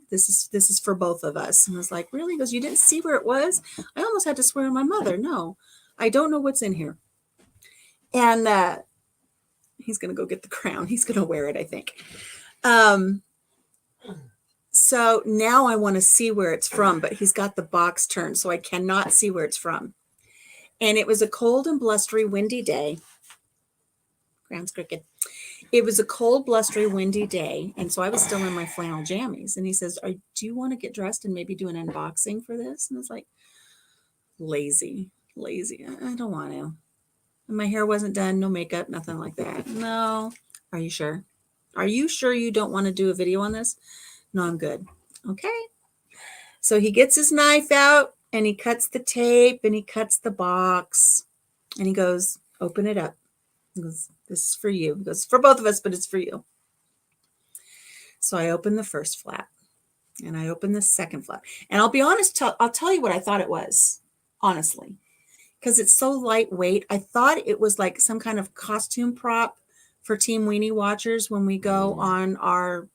this is for both of us. And I was like, "Really?" He goes, "You didn't see where it was?" I almost had to swear on my mother. No, I don't know what's in here. And he's going to go get the crown. He's going to wear it, I think. So now I want to see where it's from, but he's got the box turned, so I cannot see where it's from. And it was a cold and blustery, windy day. Crown's crooked. It was a cold, blustery, windy day. And so I was still in my flannel jammies. And he says, "Do you want to get dressed and maybe do an unboxing for this?" And I was like, lazy. I don't want to. And my hair wasn't done, no makeup, nothing like that. No. Are you sure? Are you sure you don't want to do a video on this? No, I'm good. Okay. So he gets his knife out and he cuts the tape and he cuts the box and he goes, "Open it up." He goes, "This is for you." He goes, "For both of us, but it's for you." So I opened the first flap and I opened the second flap. And I'll be honest, I'll tell you what I thought it was, honestly. Because it's so lightweight. I thought it was like some kind of costume prop for Team Weenie watchers when we go on our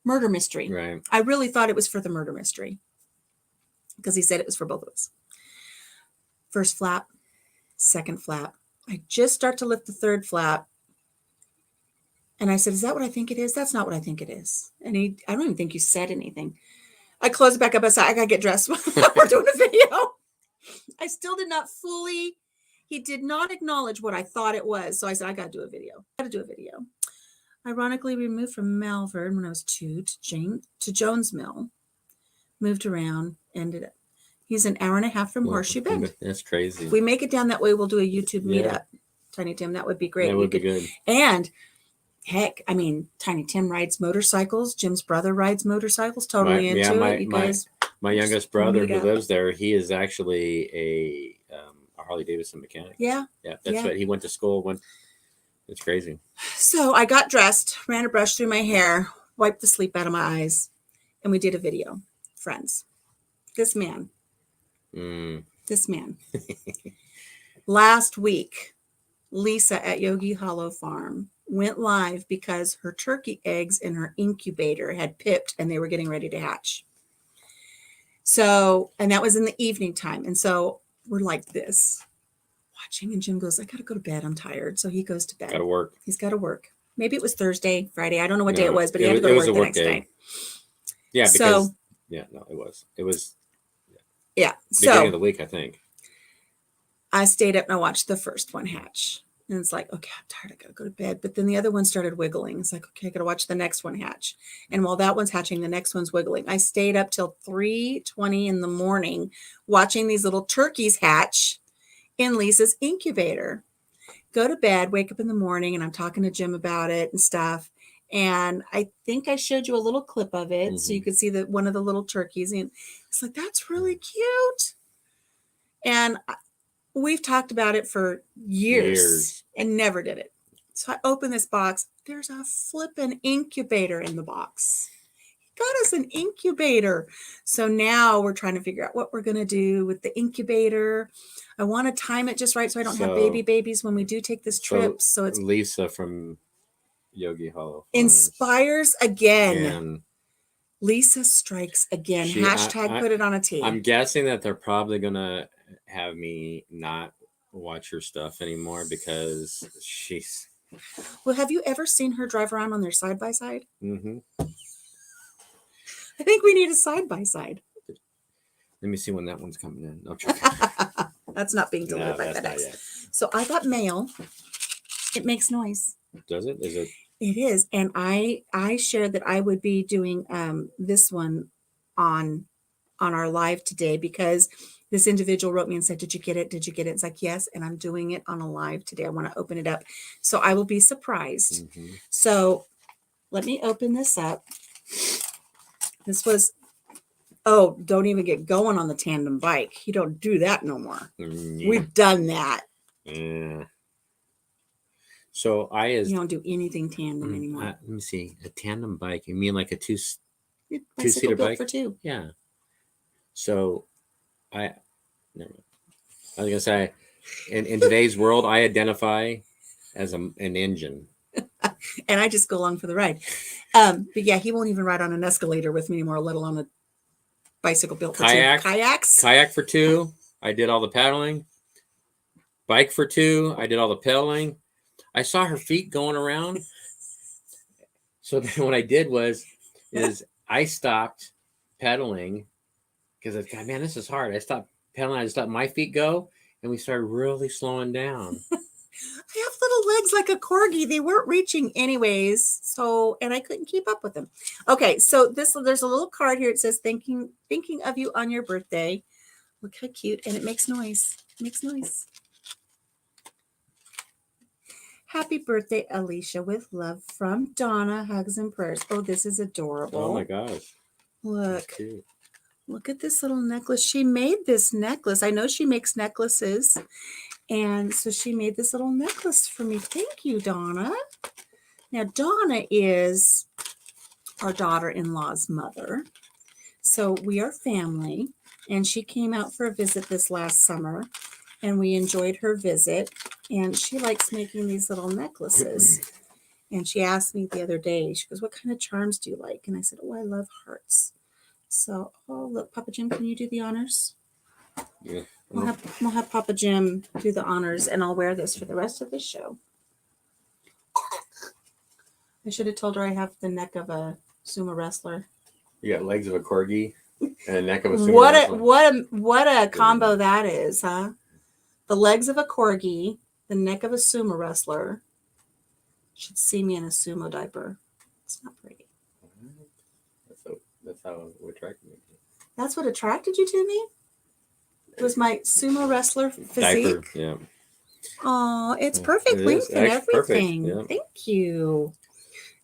murder mystery. Right. I really thought it was for the murder mystery because he said it was for both of us. First flap, second flap. I just start to lift the third flap. And I said, "Is that what I think it is?" "That's not what I think it is." And I don't even think you said anything. I closed it back up. I said, "I got to get dressed. We're doing a video." I still did not fully, he did not acknowledge what I thought it was. So I said, "I got to do a video. Ironically, we moved from Malvern when I was 2 to Jones Mill. Moved around, ended up. He's an hour and a half from Horseshoe Bend. That's crazy. If we make it down that way, we'll do a YouTube meetup. Tiny Tim, that would be great. That would be good. And heck, I mean, Tiny Tim rides motorcycles. Jim's brother rides motorcycles. Totally into it. You guys. My youngest brother who lives there, he is actually a Harley Davidson mechanic. Yeah. Yeah, that's what he went to school. It's crazy. So I got dressed, ran a brush through my hair, wiped the sleep out of my eyes, and we did a video. Friends. This man. Last week Lisa at Yogi Hollow Farm went live because her turkey eggs in her incubator had pipped and they were getting ready to hatch. So, and that was in the evening time. And so we're like this, watching, and Jim goes, I got to go to bed. I'm tired. So he goes to bed. Got to work. He's got to work. Maybe it was Thursday, Friday. I don't know what day it was, but he had to go to work the next day. Yeah, because, it was. It was beginning of the week, I think. I stayed up and I watched the first one hatch. And it's like, okay, I'm tired. I got to go to bed. But then the other one started wiggling. It's like, okay, I got to watch the next one hatch. And while that one's hatching, the next one's wiggling. I stayed up till 3:20 in the morning watching these little turkeys hatch in Lisa's incubator. Go to bed, wake up in the morning, and I'm talking to Jim about it and stuff. And I think I showed you a little clip of it so you could see that one of the little turkeys. And it's like, that's really cute. And we've talked about it for years and never did it. So I open this box. There's a flippin' incubator in the box. He got us an incubator. So now we're trying to figure out what we're going to do with the incubator. I want to time it just right so I don't have babies when we do take this trip. So it's Lisa from Yogi Hollow Farms inspires again. Lisa strikes again. Hashtag put it on a tee. I'm guessing that they're probably going to have me not watch her stuff anymore because she's... Well, have you ever seen her drive around on their side-by-side? Mm-hmm. I think we need a side-by-side. Let me see when that one's coming in. No, that's not being delivered by FedEx. So I got mail. It makes noise. Does it? Is it? It is. And I shared that I would be doing this one on our live today because this individual wrote me and said, did you get it? Did you get it? It's like, yes. And I'm doing it on a live today. I want to open it up. So I will be surprised. Mm-hmm. So let me open this up. This was, don't even get going on the tandem bike. You don't do that no more. Yeah. We've done that. Yeah. So you don't do anything tandem anymore. Let me see. A tandem bike. You mean like a two-seater bike? For two. Yeah. So I was going to say, in today's world, I identify as an engine. And I just go along for the ride. But yeah, he won't even ride on an escalator with me anymore, let alone a bicycle built for kayaks. Kayak for two. I did all the paddling. Bike for two. I did all the pedaling. I saw her feet going around. So then what I did is I stopped pedaling because I thought, man, this is hard. I stopped pedaling. I just let my feet go, and we started really slowing down. I have little legs like a corgi. They weren't reaching anyways. So, and I couldn't keep up with them. Okay. So there's a little card here. It says, thinking of you on your birthday. Look how cute. And it makes noise. It makes noise. Happy birthday, Alicia, with love from Donna. Hugs and prayers. Oh, this is adorable. Oh my gosh. Look at this little necklace. She made this necklace. I know she makes necklaces. And so she made this little necklace for me. Thank you, Donna. Now, Donna is our daughter-in-law's mother. So we are family. And she came out for a visit this last summer. And we enjoyed her visit. And she likes making these little necklaces. And she asked me the other day, she goes, what kind of charms do you like? And I said, I love hearts. So, look, Papa Jim, can you do the honors? Yeah. We'll have Papa Jim do the honors, and I'll wear this for the rest of the show. I should have told her I have the neck of a sumo wrestler. You got legs of a corgi and a neck of a sumo wrestler. What a combo that is, huh? The legs of a corgi, the neck of a sumo wrestler. Should see me in a sumo diaper. It's not pretty. That's how it attracted me. That's what attracted you to me? It was my sumo wrestler physique. Diaper, yeah. Oh, it's perfect length and everything. Yeah. Thank you.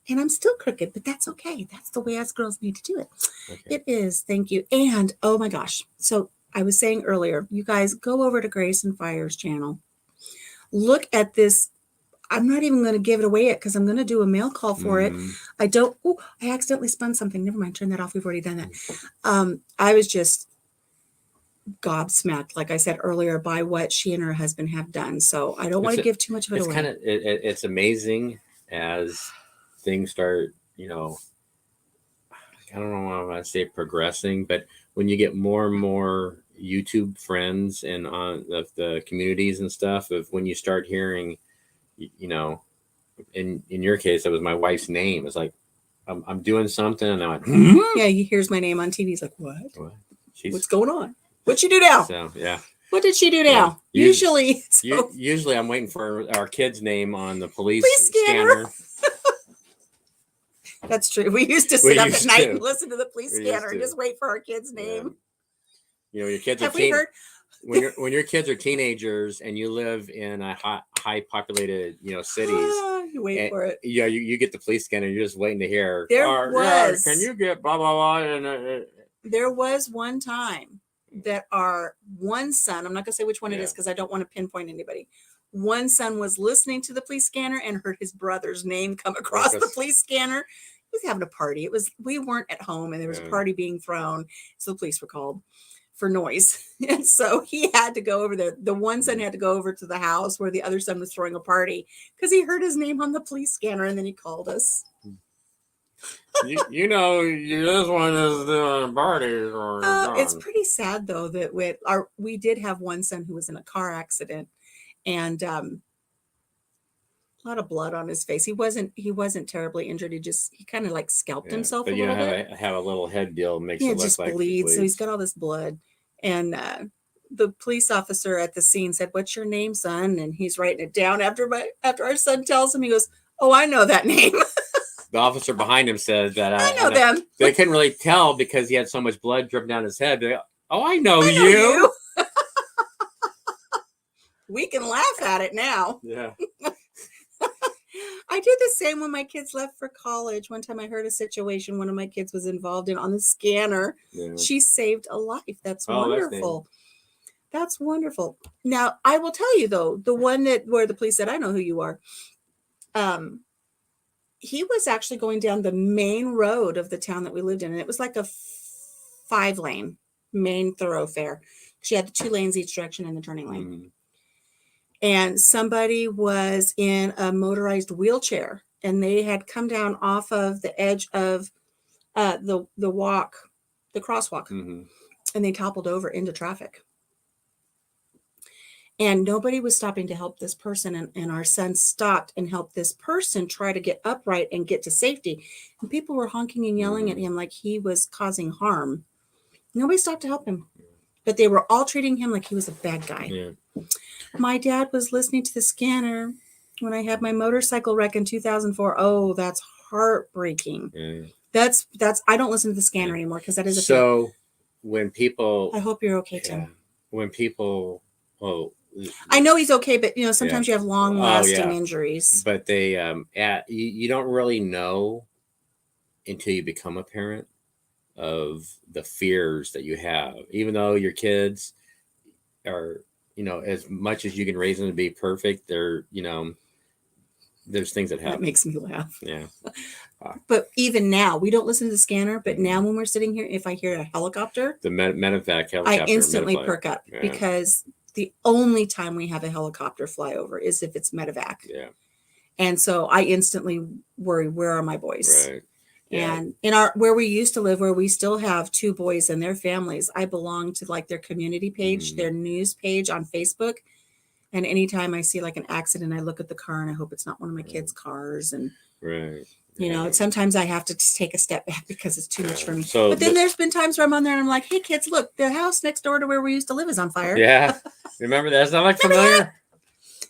And I'm still crooked, but that's okay. That's the way us girls need to do it. Okay. It is. Thank you. And oh my gosh. So I was saying earlier, you guys go over to Grace and Fire's channel. Look at this. I'm not even going to give it away yet because I'm going to do a mail call for it. I accidentally spun something. Never mind. Turn that off. We've already done that. I was just gobsmacked, like I said earlier, by what she and her husband have done. So I don't want to give too much of it away. It's amazing as things start, I don't know why I say progressing, but when you get more and more YouTube friends and on the communities and stuff, of when you start hearing, in your case, it was my wife's name. It's like, I'm doing something, and I went, yeah, he hears my name on TV. He's like, what? What's going on? What'd she do now? So, yeah. What did she do now? Yeah. Usually I'm waiting for our kid's name on the police scanner. That's true. We used to sit up at night and listen to the police scanner and just wait for our kid's name. Your kids have we heard? when your kids are teenagers and you live in a high populated cities, you wait for it. Yeah, you get the police scanner. You're just waiting to hear. Can you get blah blah blah? And there was one time that our one son, I'm not going to say which one it is because I don't want to pinpoint anybody. One son was listening to the police scanner and heard his brother's name come across the police scanner. He was having a party. We weren't at home and there was a party being thrown. So the police were called for noise. And so he had to go over there. The one son had to go over to the house where the other son was throwing a party because he heard his name on the police scanner and then he called us. this one is doing parties. It's pretty sad though that we did have one son who was in a car accident and a lot of blood on his face. He wasn't terribly injured. He kind of like scalped himself. But have a little head deal makes it look just like bleeds. So he's got all this blood. And the police officer at the scene said, "What's your name, son?" And he's writing it down after our son tells him. He goes, "Oh, I know that name." The officer behind him says that I know them. They couldn't really tell because he had so much blood dripping down his head. Like, oh, I know you. We can laugh at it now. Yeah. I did the same when my kids left for college. One time I heard a situation one of my kids was involved in on the scanner. Yeah. She saved a life. That's wonderful. That's wonderful. Now, I will tell you, though, the one where the police said, "I know who you are." He was actually going down the main road of the town that we lived in. And it was like a 5-lane main thoroughfare. She had the 2 lanes each direction in the turning lane. Mm-hmm. And somebody was in a motorized wheelchair and they had come down off of the edge of the crosswalk, mm-hmm. and they toppled over into traffic. And nobody was stopping to help this person. And our son stopped and helped this person try to get upright and get to safety. And people were honking and yelling at him like he was causing harm. Nobody stopped to help him. But they were all treating him like he was a bad guy. Yeah. My dad was listening to the scanner when I had my motorcycle wreck in 2004. Oh, that's heartbreaking. Yeah. That's I don't listen to the scanner anymore because that is a when people. I hope you're okay, Tim. When people. Oh. I know he's okay, but sometimes you have long-lasting injuries. But they, you don't really know until you become a parent of the fears that you have. Even though your kids are, as much as you can raise them to be perfect, they're, there's things that happen. That makes me laugh. Yeah. But even now, we don't listen to the scanner. But now, when we're sitting here, if I hear a helicopter, the medevac helicopter, I instantly perk up because the only time we have a helicopter fly over is if it's medevac. Yeah. And so I instantly worry, where are my boys? Right. Yeah. And in where we used to live, where we still have 2 boys and their families, I belong to like their community page, their news page on Facebook. And anytime I see like an accident, I look at the car and I hope it's not one of my kids' cars. And, sometimes I have to just take a step back because it's too much for me. But then there's been times where I'm on there and I'm like, "Hey kids, look, the house next door to where we used to live is on fire." Yeah. Remember that? Does that look familiar?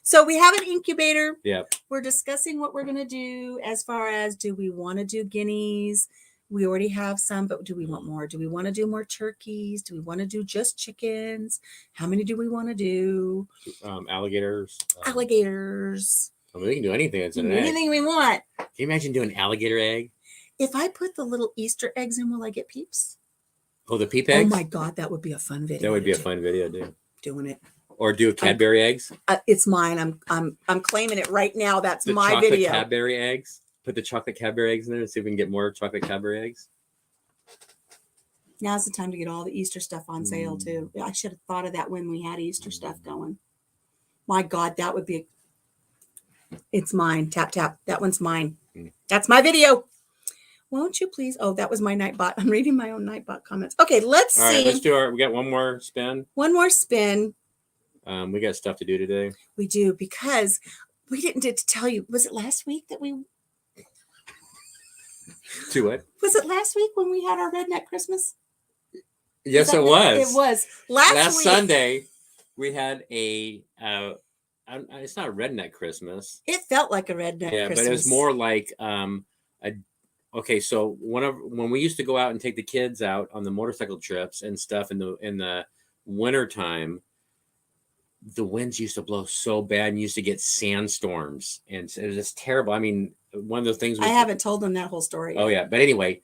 So we have an incubator. Yeah. We're discussing what we're going to do as far as, do we want to do guineas? We already have some, but do we want more? Do we want to do more turkeys? Do we want to do just chickens? How many do we want to do? Alligators. Alligators. I mean, we can do anything that's in an egg. Anything we want. Can you imagine doing alligator egg? If I put the little Easter eggs in, will I get peeps? Oh, the peep eggs? Oh my God, that would be a fun video. That would be a fun video, dude. Doing it. Or do Cadbury eggs. It's mine. I'm claiming it right now. That's the my video. Cadbury eggs. Put the chocolate Cadbury eggs in there and see if we can get more chocolate Cadbury eggs. Now's the time to get all the Easter stuff on sale too. I should have thought of that when we had Easter stuff going. My God, that would be. It's mine. Tap, tap. That one's mine. That's my video. Won't you please? Oh, that was my Nightbot. I'm reading my own Nightbot comments. Okay, let's see. All right, let's do we got one more spin. One more spin. We got stuff to do today. We do, because we didn't get to tell you. Was it last week that we... To what? Was it last week when we had our Redneck Christmas? Yes, it was. It was. Last week, Sunday, we had a... it's not a redneck Christmas. It felt like a redneck Christmas. But it was more like okay, so when we used to go out and take the kids out on the motorcycle trips and stuff in the winter time, the winds used to blow so bad and used to get sandstorms, and it was just terrible. I mean, one of the things I haven't told them that whole story yet. Oh yeah, but anyway,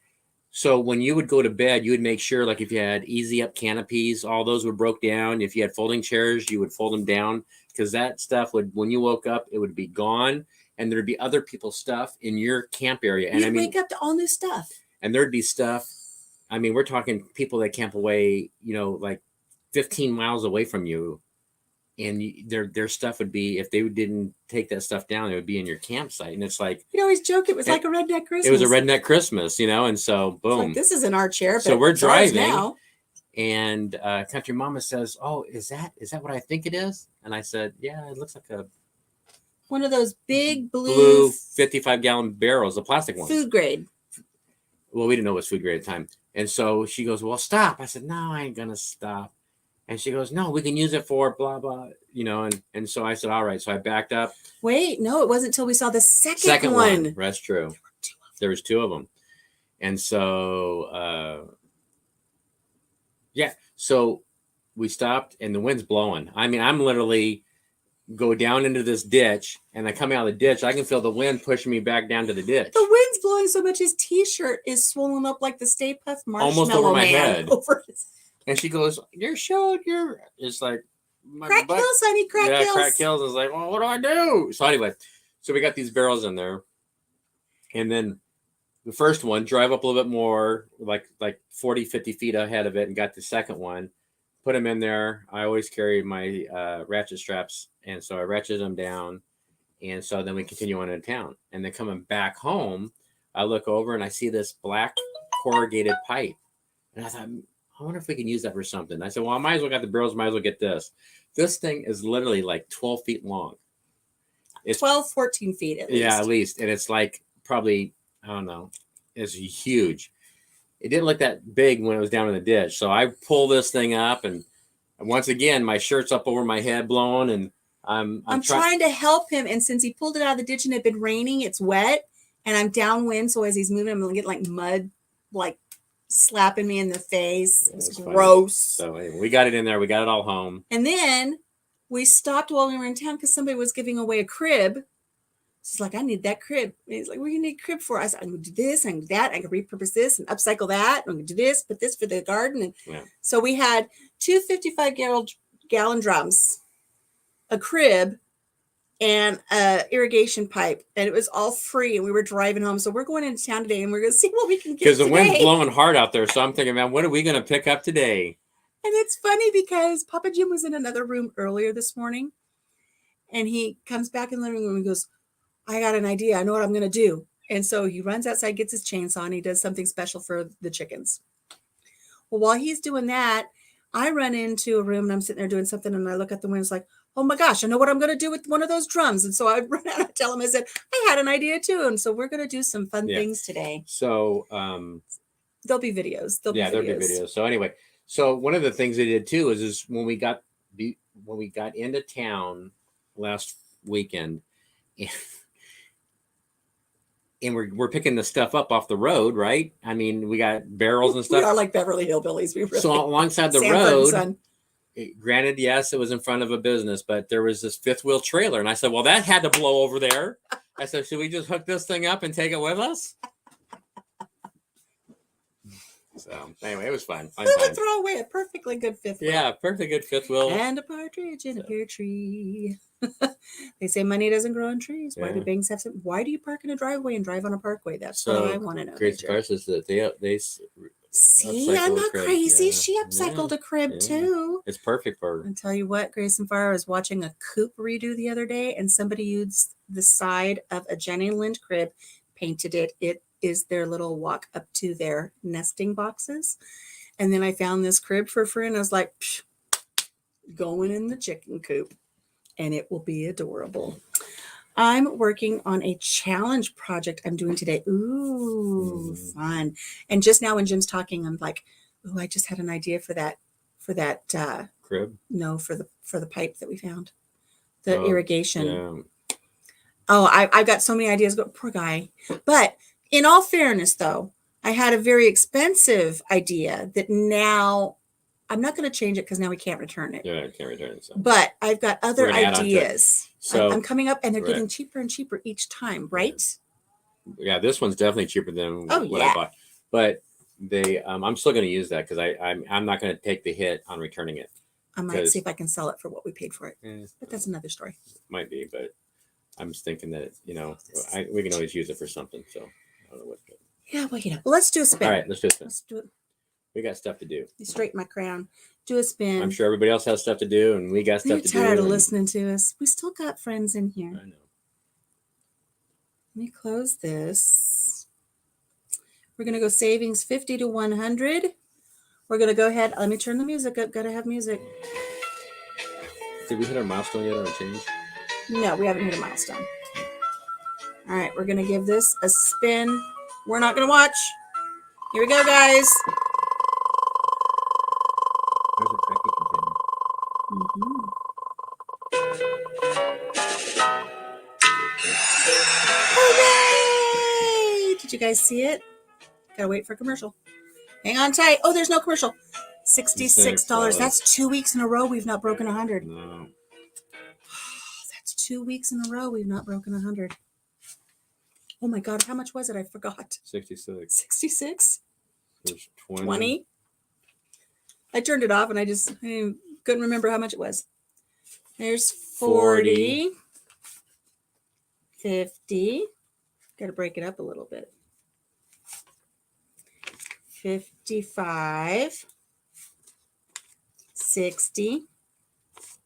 so when you would go to bed, you would make sure, like if you had easy up canopies, all those would broke down. If you had folding chairs, you would fold them down, because that stuff would, when you woke up, it would be gone, and there'd be other people's stuff in your camp area. And you'd wake up to all new stuff. And there'd be stuff. I mean, we're talking people that camp away, like 15 miles away from you. And their stuff would be, if they didn't take that stuff down, it would be in your campsite. And it's like, you always joke it was like a redneck Christmas. It was a redneck Christmas, and so boom. Like, this isn't our chair, but so we're driving now. And Country Mama says, "Oh, is that what I think it is?" And I said, "Yeah, it looks like one of those big blue 55-gallon barrels, the plastic ones. Food grade." Well, we didn't know it was food grade at the time. And so she goes, "Well, stop." I said, "No, I ain't gonna stop." And she goes, "No, we can use it for blah, blah," and so I said, "All right." So I backed up. Wait, no, it wasn't until we saw the second one. That's true. There was two of them. And so, so we stopped and the wind's blowing. I mean, I'm literally go down into this ditch, and I come out of the ditch. I can feel the wind pushing me back down to the ditch. The wind's blowing so much his T-shirt is swollen up like the Stay Puft Marshmallow almost over my Man head. Over his... And she goes, "You're showing your..." It's like, Crack Hills, honey, Crack Hills. Yeah, Crack Hills. I was like, "Well, what do I do?" So anyway, so we got these barrels in there. And then the first one, drive up a little bit more, like 40, 50 feet ahead of it, and got the second one. Put them in there. I always carry my ratchet straps. And so I ratcheted them down. And so then we continue on into town. And then coming back home, I look over and I see this black corrugated pipe. And I thought, I wonder if we can use that for something. I said, well, I might as well get the barrels, might as well get this. This thing is literally like 12 feet long. It's 12, 14 feet at least. Yeah, at least. And it's like probably, I don't know, it's huge. It didn't look that big when it was down in the ditch. So I pull this thing up, and once again, my shirt's up over my head blowing, and I'm trying to help him. And since he pulled it out of the ditch and it had been raining, it's wet, and I'm downwind. So as he's moving, I'm going to get like mud, like slapping me in the face. It was gross. So anyway, we got it in there. We got it all home. And then we stopped while we were in town because somebody was giving away a crib. She's like, "I need that crib." And he's like, "What do you need a crib for?" I said, "I'm going to do this, and do that. I can repurpose this and upcycle that. I'm going to do this, put this for the garden." And so we had two 55-gallon drums, a crib, and a irrigation pipe, and it was all free. And we were driving home. So we're going into town today, and we're going to see what we can get because the wind's blowing hard out there. So I'm thinking, man, what are we going to pick up today? And it's funny because Papa Jim was in another room earlier this morning, and he comes back in the living room and goes, "I got an idea. I know what I'm going to do." And so he runs outside, gets his chainsaw, and he does something special for the chickens. Well, while he's doing that, I run into a room and I'm sitting there doing something, and I look at the window. It's like, "Oh my gosh, I know what I'm going to do with one of those drums." And so I run out and tell him, I said, "I had an idea too." And so we're going to do some fun things today. So there'll be videos. There'll be videos. So anyway, so one of the things they did too is when we got into town last weekend, and we're picking the stuff up off the road, right? I mean, we got barrels and stuff. We are like Beverly Hillbillies. We really so alongside the road. Granted, yes, it was in front of a business, but there was this fifth wheel trailer, and I said, "Well, that had to blow over there." I said, "Should we just hook this thing up and take it with us?" So anyway, it was fun. Who would throw away a perfectly good fifth wheel? Yeah, perfectly good fifth wheel. And a partridge in a pear tree. They say money doesn't grow on trees. Why do banks have some? Why do you park in a driveway and drive on a parkway? That's what I want to know. Great surprise is that they See, I'm not crib. crazy. Yeah. She upcycled a crib too. It's perfect for her. I'll tell you what, Grace and Fire, I was watching a coop redo the other day, and somebody used the side of a Jenny Lind crib, painted it. It is their little walk up to their nesting boxes. And then I found this crib for a friend. I was like, psh, going in the chicken coop, and it will be adorable. I'm working on a challenge project I'm doing today. Ooh, fun. And just now when Jim's talking, I'm like, ooh, I just had an idea for that crib. No, for the pipe that we found. The irrigation. Yeah. Oh, I've got so many ideas. Poor guy. But in all fairness, though, I had a very expensive idea that now I'm not going to change it because now we can't return it. Yeah, I can't return it. So. But I've got other ideas. So I'm coming up, and they're getting cheaper and cheaper each time, right? Yeah, this one's definitely cheaper than what I bought. But I'm still going to use that because I'm not going to take the hit on returning it. I might see if I can sell it for what we paid for it. But that's another story. Might be, but I'm just thinking that, we can always use it for something. So I don't know what. Yeah, well, let's do a spin. All right, let's do a spin. Let's do it. We got stuff to do. Straighten my crown. Do a spin. I'm sure everybody else has stuff to do, and we got stuff to do. They're tired of listening to us. We still got friends in here. I know. Let me close this. We're going to go savings 50 to 100. We're going to go ahead. Let me turn the music up. Got to have music. Did we hit our milestone yet on a change? No, we haven't hit a milestone. All right, we're going to give this a spin. We're not going to watch. Here we go, guys. There's a cracky container. Hooray! Did you guys see it? Gotta wait for a commercial. Hang on tight. Oh, there's no commercial. $66. That's 2 weeks in a row we've not broken 100. No. That's 2 weeks in a row we've not broken 100. Oh my God, how much was it? I forgot. 66. 66? There's 20. 20? I turned it off and I couldn't remember how much it was. There's 40. 50. Got to break it up a little bit. 55. 60.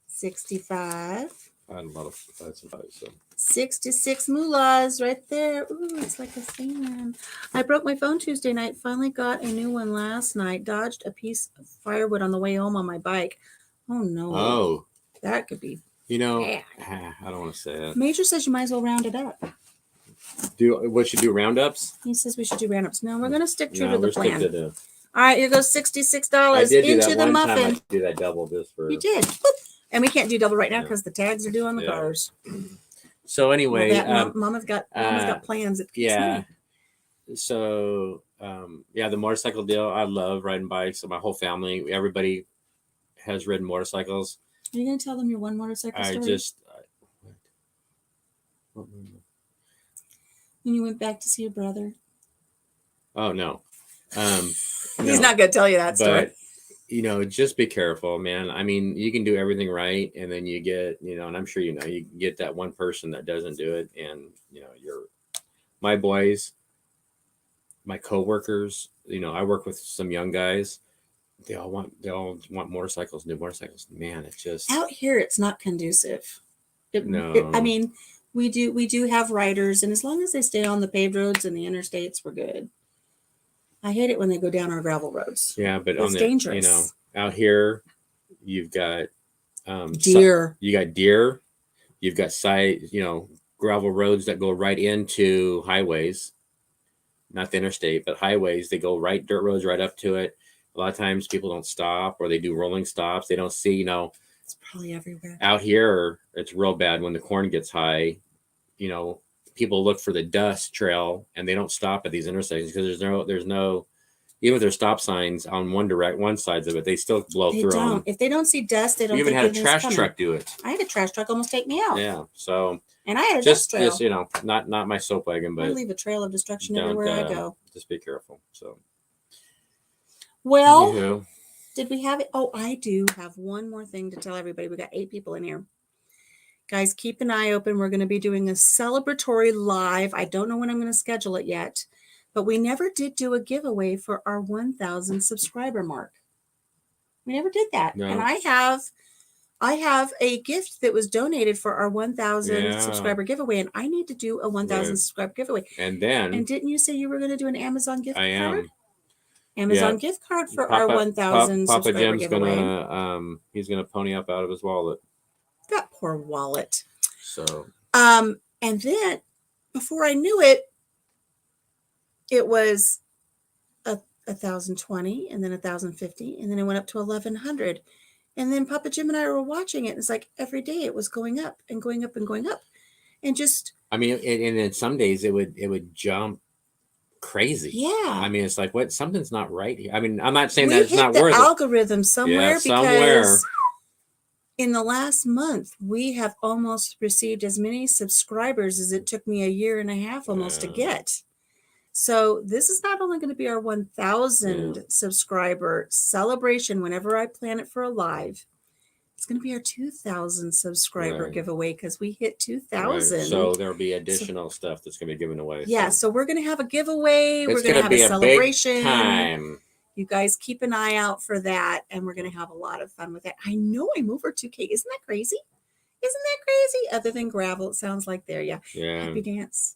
65. I had a lot of fights. So. 66 moolahs right there. Ooh, it's like a fan. I broke my phone Tuesday night. Finally got a new one last night. Dodged a piece of firewood on the way home on my bike. Oh, no. Oh. That could be bad. I don't want to say it. Major says you might as well round it up. What should do roundups? He says we should do roundups. No, we're going to stick true to the plan. All right, here goes $66 into the muffin. I do that double just for. You did. And we can't do double right now because the tags are due on the cars. So anyway, Mama's got plans. Yeah. So the motorcycle deal. I love riding bikes. So my whole family, everybody has ridden motorcycles. Are you going to tell them your one motorcycle story? When you went back to see your brother? Oh, no. He's not going to tell you that story. But, just be careful, man. I mean, you can do everything right. And then you get, and I'm sure, you get that one person that doesn't do it. And, my boys, my coworkers, I work with some young guys. They all want motorcycles, new motorcycles. Man, it's just out here. It's not conducive. No. I mean, we do have riders, and as long as they stay on the paved roads and the interstates, we're good. I hate it when they go down our gravel roads. Yeah, but it's dangerous. Out here, you've got deer. You got deer. You've got gravel roads that go right into highways, not the interstate, but highways. They go dirt roads right up to it. A lot of times people don't stop, or they do rolling stops. They don't see, It's probably everywhere. Out here, it's real bad when the corn gets high. People look for the dust trail, and they don't stop at these intersections because there's no, even if there's stop signs on one sides of it, they still blow through them. If they don't see dust, they don't. You even had a trash truck do it. I had a trash truck almost take me out. Yeah, so and I had a dust trail. Just not my soap wagon, but I leave a trail of destruction everywhere I go. Just be careful. So. Well, did we have it? Oh, I do have one more thing to tell everybody. We got 8 people in here. Guys, keep an eye open. We're going to be doing a celebratory live. I don't know when I'm going to schedule it yet. But we never did do a giveaway for our 1,000 subscriber mark. We never did that. No. And I have a gift that was donated for our 1,000 subscriber giveaway, and I need to do a 1,000 subscriber giveaway. And didn't you say you were going to do an Amazon gift card? I am. Amazon gift card for our 1,000 subscriber Jim's giveaway. He's gonna pony up out of his wallet. That poor wallet. So. And then before I knew it, it was 1,020, and then 1,050, and then it went up to 1,100. And then Papa Jim and I were watching it. And it's like every day it was going up and going up and going up, and just. I mean, and then some days it would jump crazy. Yeah. I mean, it's like what something's not right here. I mean, I'm not saying that it's not worth it. We hit the algorithm somewhere because in the last month we have almost received as many subscribers as it took me a year and a half almost to get. So this is not only going to be our 1,000 subscriber celebration whenever I plan it for a live. It's going to be our 2,000 subscriber giveaway because we hit 2,000. So there'll be additional stuff that's going to be given away. Yeah, so we're going to have a giveaway. We're going to have a celebration. Big time. You guys keep an eye out for that, and we're going to have a lot of fun with it. I know I'm over 2K. Isn't that crazy? Isn't that crazy? Other than gravel, it sounds like there. Yeah. Happy dance.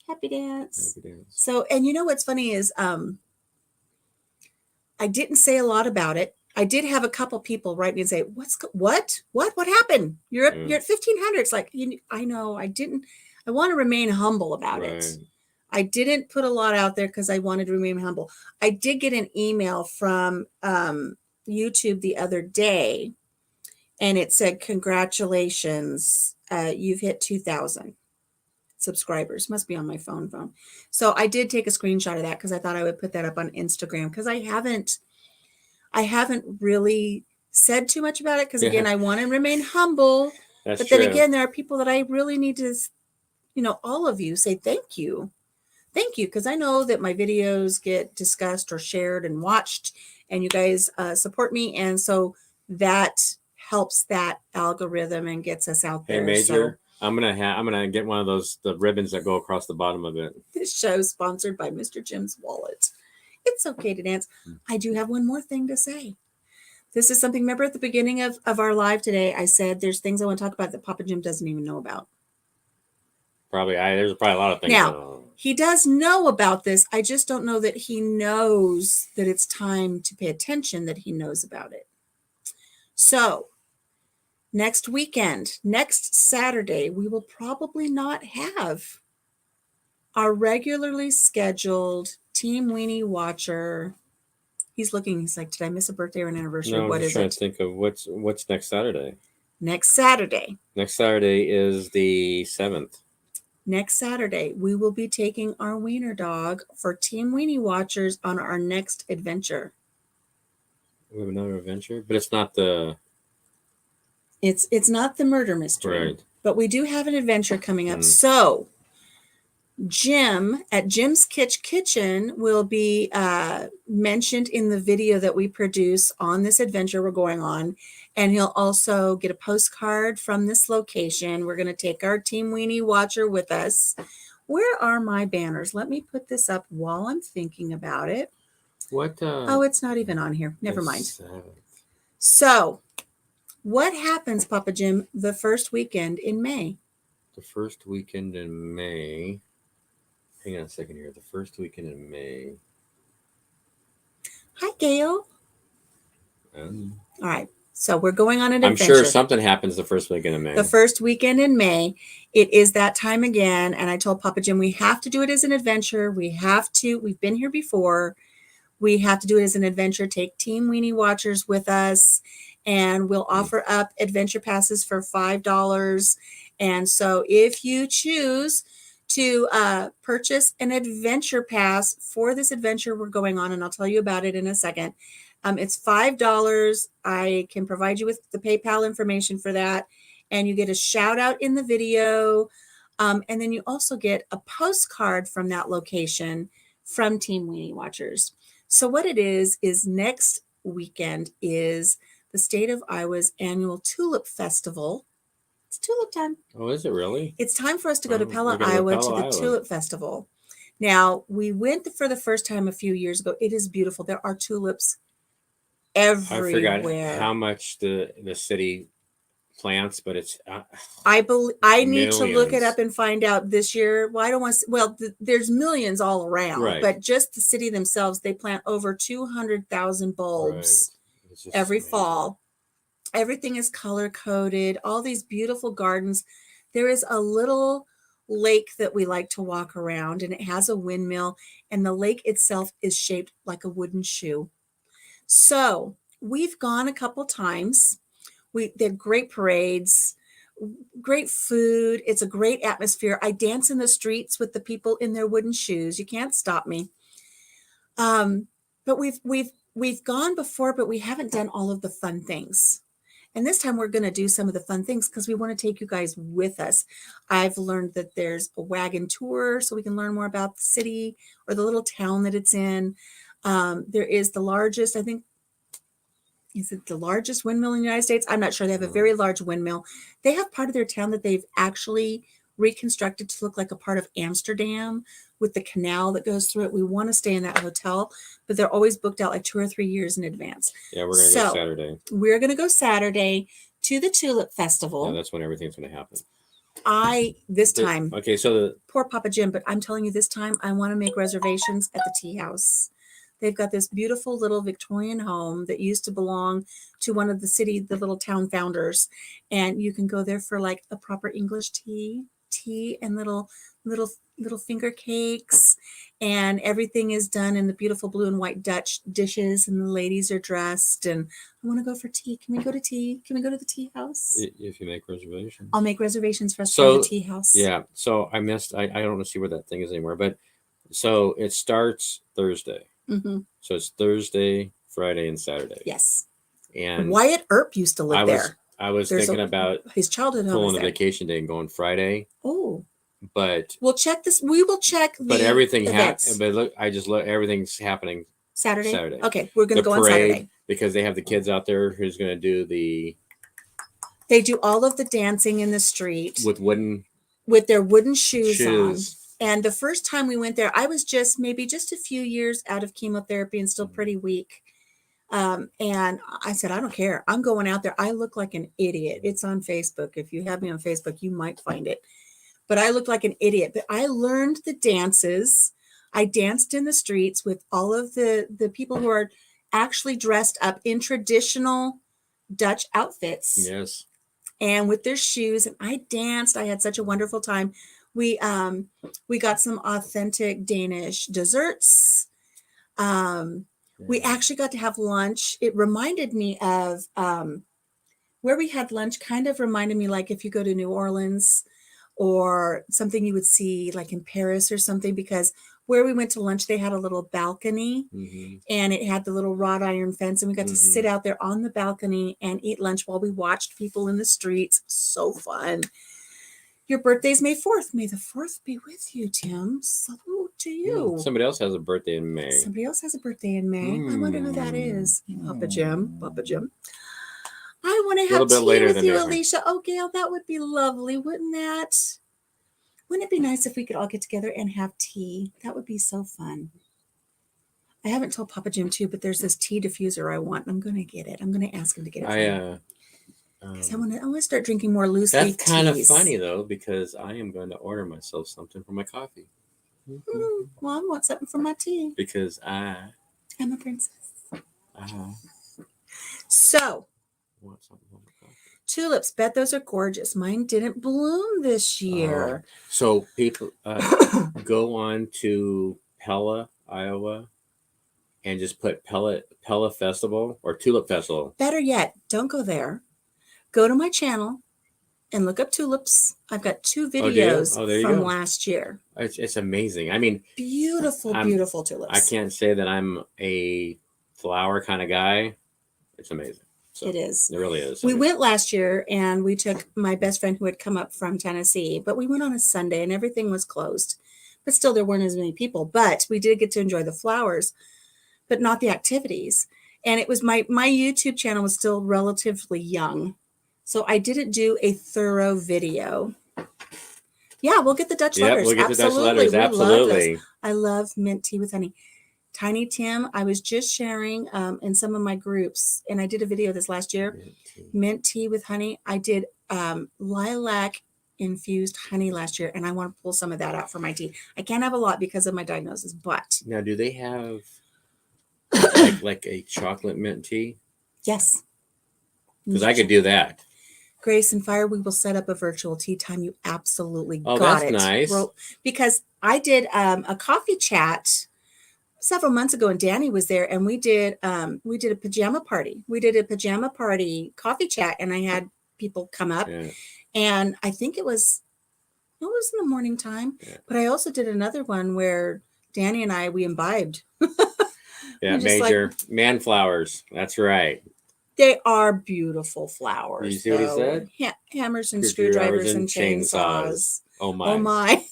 Happy dance. Happy dance. So, and you know what's funny is I didn't say a lot about it. I did have a couple people write me and say, what happened? You're at 1,500. It's like, I know I want to remain humble about it. I didn't put a lot out there because I wanted to remain humble. I did get an email from YouTube the other day, and it said, congratulations, you've hit 2,000 subscribers. Must be on my phone. So I did take a screenshot of that because I thought I would put that up on Instagram because I haven't really said too much about it because again, I want to remain humble. But then again, there are people that I really need to, all of you say thank you. Thank you, because I know that my videos get discussed or shared and watched, and you guys support me, and so that helps that algorithm and gets us out there. Hey, Major, so, I'm gonna get one of the ribbons that go across the bottom of it. This show is sponsored by Mr. Jim's Wallet. It's okay to dance. I do have one more thing to say. This is something. Remember at the beginning of our live today, I said there's things I want to talk about that Papa Jim doesn't even know about. There's probably a lot of things. Now, he does know about this. I just don't know that he knows that it's time to pay attention, that he knows about it. So, next Saturday, we will probably not have our regularly scheduled Team Weenie Watcher. He's looking, he's like, did I miss a birthday or an anniversary? No, what is it? I'm trying to think of what's next Saturday. Next Saturday is the 7th. Next Saturday, we will be taking our wiener dog for Team Weenie Watchers on our next adventure. We have another adventure, but it's not the... It's not the murder mystery. Right. But we do have an adventure coming up. So, Jim at Jim's Kitchen will be mentioned in the video that we produce on this adventure we're going on. And he'll also get a postcard from this location. We're going to take our Team Weenie Watcher with us. Where are my banners? Let me put this up while I'm thinking about it. What? Oh, it's not even on here. Never mind. So, what happens, Papa Jim, the first weekend in May? The first weekend in May. Hang on a second here. The first weekend in May. Hi, Gail. All right. So we're going on an adventure. I'm sure something happens the first weekend in May. The first weekend in May. It is that time again. And I told Papa Jim, we have to do it as an adventure. We've been here before. We have to do it as an adventure. Take Team Weenie Watchers with us. And we'll offer up adventure passes for $5. And so if you choose to purchase an adventure pass for this adventure we're going on, and I'll tell you about it in a second, it's $5. I can provide you with the PayPal information for that. And you get a shout out in the video. And then you also get a postcard from that location from Team Weenie Watchers. So what it is next weekend is the state of Iowa's annual Tulip Festival. It's tulip time. Oh, is it really? It's time for us to go to Pella, Iowa to the Tulip Festival. Now, we went for the first time a few years ago. It is beautiful. There are tulips I forgot everywhere. how much the city plants, but it's I need to look it millions. up and find out this year. Well, I don't want to. Well, there's millions all around, Right. but just the city themselves, they plant over 200,000 bulbs It's just every amazing. fall. Everything is color coded. All these beautiful gardens. There is a little lake that we like to walk around, and it has a windmill, and the lake itself is shaped like a wooden shoe. So we've gone a couple times. They're great parades, great food. It's a great atmosphere. I dance in the streets with the people in their wooden shoes. You can't stop me. But we've gone before, but we haven't done all of the fun things. And this time we're going to do some of the fun things because we want to take you guys with us. I've learned that there's a wagon tour so we can learn more about the city or the little town that it's in. There is the largest, I think, is it the largest windmill in the United States? I'm not sure. They have a very large windmill. They have part of their town that they've actually reconstructed to look like a part of Amsterdam with the canal that goes through it. We want to stay in that hotel, but they're always booked out like 2 or 3 years in advance. Yeah, we're going to go Saturday. We're going to go Saturday to the Tulip Festival. Yeah, that's when everything's going to happen. Okay, so poor Papa Jim, but I'm telling you this time, I want to make reservations at the tea house. They've got this beautiful little Victorian home that used to belong to one of the little town founders. And you can go there for like a proper English tea and little finger cakes. And everything is done in the beautiful blue and white Dutch dishes. And the ladies are dressed. And I want to go for tea. Can we go to tea? Can we go to the tea house? If you make reservations. I'll make reservations for us to go to the tea house. Yeah. So I don't see where that thing is anymore. But so it starts Thursday. Mm-hmm. So it's Thursday, Friday, and Saturday. Yes. And Wyatt Earp used to live there. I was thinking about his childhood home. Pulling a vacation day and going Friday. Oh. But we'll check this. We will check. But everything but look, everything's happening Saturday. Okay, we're going to go on Saturday because they have the kids out there who's going to do They do all of the dancing in the street with their wooden shoes on. And the first time we went there, I was maybe just a few years out of chemotherapy and still pretty weak. And I said, I don't care. I'm going out there. I look like an idiot. It's on Facebook. If you have me on Facebook, you might find it. But I looked like an idiot. But I learned the dances. I danced in the streets with all of the people who are actually dressed up in traditional Dutch outfits. Yes. And with their shoes. And I danced. I had such a wonderful time. We got some authentic Danish desserts. We actually got to have lunch. It reminded me of where we had lunch, kind of reminded me like if you go to New Orleans or something you would see like in Paris or something, because where we went to lunch, they had a little balcony and it had the little wrought iron fence. And we got to sit out there on the balcony and eat lunch while we watched people in the streets. So fun. Your birthday's May 4th. May the 4th be with you, Tim. Salute to you. Somebody else has a birthday in May. I wonder who that is. Papa Jim. I want to have tea with you, Alicia. Oh, Gail, that would be lovely, wouldn't that? Wouldn't it be nice if we could all get together and have tea? That would be so fun. I haven't told Papa Jim too, but there's this tea diffuser I want. I'm going to get it. I'm going to ask him to get it for me. Because I want to start drinking more loose leaf teas. That's kind of funny, though, because I am going to order myself something for my coffee. Well, I want something for my tea. Because I'm a princess. So, want something for my coffee. Tulips, bet those are gorgeous. Mine didn't bloom this year. So people go on to Pella, Iowa, and just put Pella Festival or Tulip Festival. Better yet, don't go there. Go to my channel and look up tulips. I've got 2 videos from last year. It's amazing. I mean, beautiful tulips. I can't say that I'm a flower kind of guy. It's amazing. So it is. It really is. We went last year and we took my best friend who had come up from Tennessee, but we went on a Sunday and everything was closed. But still, there weren't as many people. But we did get to enjoy the flowers, but not the activities. And it was my YouTube channel was still relatively young. So I didn't do a thorough video. Yeah, we'll get the Dutch letters. We'll get the Dutch letters. Absolutely. I love mint tea with honey. Tiny Tim, I was just sharing in some of my groups, and I did a video this last year. Mint tea with honey. I did lilac infused honey last year, and I want to pull some of that out for my tea. I can't have a lot because of my diagnosis, but Now, do they have like a chocolate mint tea? yes, Because I could do that. Grace and Fire, we will set up a virtual tea time. You absolutely got that's it. Nice. Because I did a coffee chat several months ago, and Danny was there, and we did a pajama party. We did a pajama party coffee chat, and I had people come up, and I think it was in the morning time, but I also did another one where Danny and we imbibed. Major man flowers. That's right. They are beautiful flowers. You see what he said? Hammers and screwdrivers and chainsaws. Oh my. Oh my.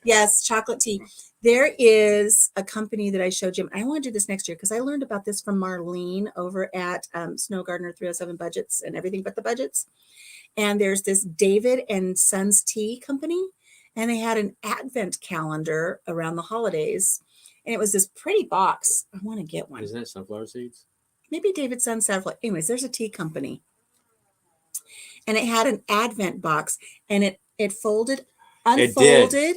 Yes, chocolate tea. There is a company that I showed you. I want to do this next year because I learned about this from Marlene over at Snow Gardener 307 Budgets and Everything But the Budgets. And there's this David and Sons Tea Company, and they had an advent calendar around the holidays, and it was this pretty box. I want to get one. Isn't that sunflower seeds? Maybe David Sons Sunflower. Anyways, there's a tea company, and it had an advent box, and it folded, unfolded,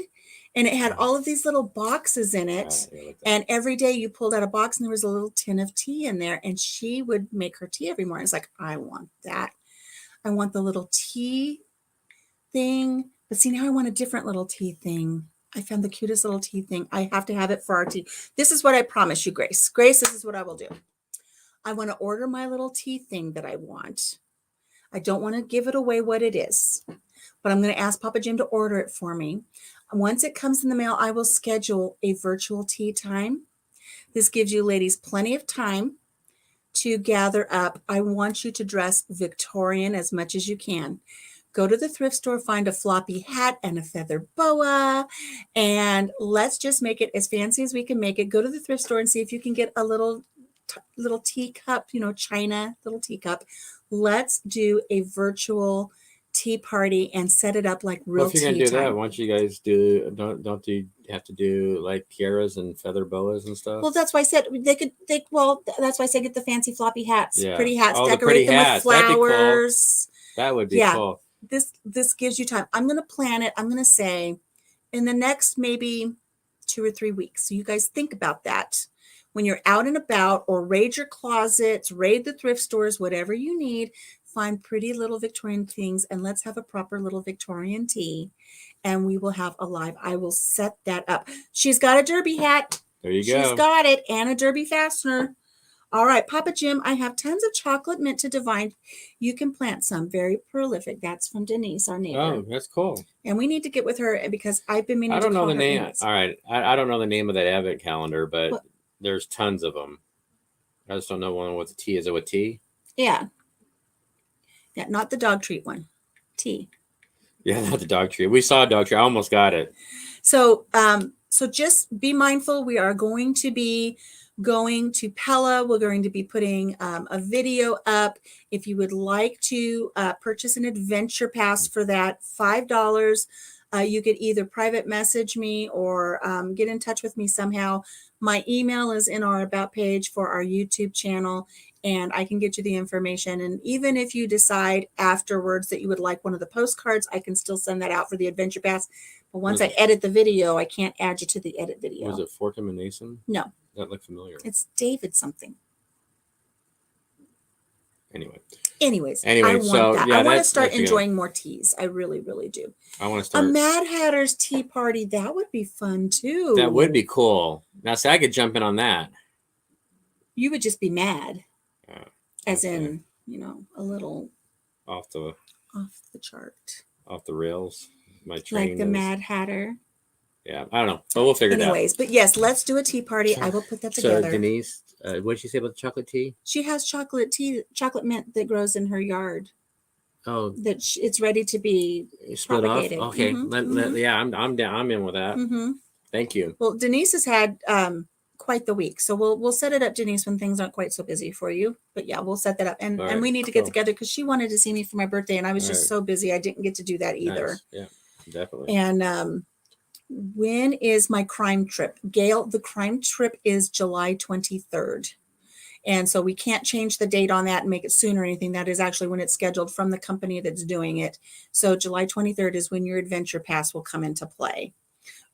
and it had all of these little boxes in it. And every day you pulled out a box, and there was a little tin of tea in there, and she would make her tea every morning. It's like, I want that. I want the little tea thing. But see, now I want a different little tea thing. I found the cutest little tea thing. I have to have it for our tea. This is what I promise you, Grace. Grace, this is what I will do. I want to order my little tea thing that I want. I don't want to give it away what it is, but I'm going to ask Papa Jim to order it for me. Once it comes in the mail, I will schedule a virtual tea time. This gives you ladies plenty of time to gather up. I want you to dress Victorian as much as you can. Go to the thrift store, find a floppy hat and a feather boa, and let's just make it as fancy as we can make it. Go to the thrift store and see if you can get a little teacup, china little teacup. Let's do a virtual tea party and set it up like real tea time. If you're gonna do that, why don't you guys do? Don't you have to do like tiaras and feather boas and stuff? Well, that's why I said that's why I said get the fancy floppy hats, pretty hats, decorate pretty them hats. with flowers. That would be cool. This gives you time. I'm gonna plan it. I'm gonna say in the next maybe 2 or 3 weeks. So you guys think about that. When you're out and about, or raid your closets, raid the thrift stores, whatever you need, find pretty little Victorian things, and let's have a proper little Victorian tea, and we will have a live. I will set that up. She's got a derby hat. There you go. She's got it, and a derby fastener. All right, Papa Jim, I have tons of chocolate mint to divine. You can plant some. Very prolific. That's from Denise, our neighbor. Oh, that's cool. And we need to get with her because I've been meaning to call her. I don't know the name. Anyways. All right. I don't know the name of that advent calendar, but there's tons of them. I just don't know what the tea is. It with tea? Yeah. Yeah, not the dog treat one. Tea. Yeah, not the dog treat. We saw a dog treat. I almost got it. So just be mindful. We are going to be going to Pella. We're going to be putting a video up. If you would like to purchase an adventure pass for that, $5. You could either private message me or get in touch with me somehow. My email is in our about page for our YouTube channel, and I can get you the information. And even if you decide afterwards that you would like one of the postcards, I can still send that out for the adventure pass. But once I edit the video, I can't add you to the edit video. Was it Forkham and Nason? No. That looked familiar. It's David something. Anyways, I want that. I want to start enjoying more teas. I really, really do. I want to start a Mad Hatter's tea party. That would be fun too. That would be cool. Now, see, I could jump in on that. You would just be mad, as in, a little off the chart, off the rails. My train like the Mad Hatter. Yeah, I don't know, but we'll figure it out. Anyways, but yes, let's do a tea party. I will put that together. So Denise, what did she say about the chocolate tea? She has chocolate mint that grows in her yard. Oh, that it's ready to be split propagated. Off. Okay, I'm down. I'm in with that. Mm-hmm. Thank you. Well, Denise has had quite the week, so we'll set it up, Denise, when things aren't quite so busy for you. But yeah, we'll set that up, and we need to get together because she wanted to see me for my birthday, and I was just so busy I didn't get to do that either. Nice. Yeah, definitely. And When is my crime trip? Gail, the crime trip is July 23rd. And so we can't change the date on that and make it sooner or anything. That is actually when it's scheduled from the company that's doing it. So July 23rd is when your adventure pass will come into play.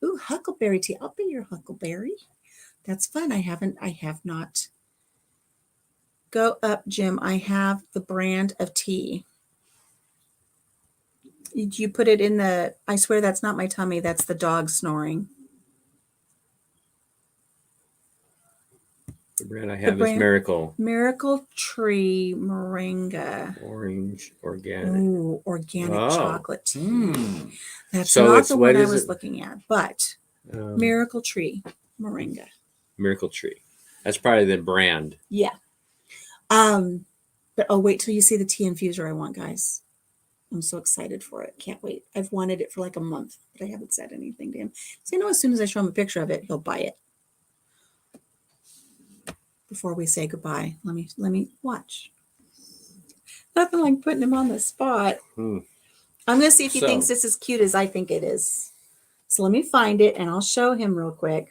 Ooh, huckleberry tea. I'll be your huckleberry. That's fun. I have not. Go up, Jim. I have the brand of tea. You put it in the, I swear that's not my tummy. That's the dog snoring. The brand I have is Miracle. Miracle Tree Moringa. Orange organic. Ooh, organic chocolate tea. That's so not the one I was looking at, but Miracle Tree Moringa. Miracle Tree. That's probably the brand. Yeah. But wait till you see the tea infuser I want, guys. I'm so excited for it. Can't wait. I've wanted it for like a month, but I haven't said anything to him. So, as soon as I show him a picture of it, he'll buy it. Before we say goodbye, let me watch. Nothing like putting him on the spot. I'm going to see if he thinks this is cute as I think it is. So let me find it and I'll show him real quick.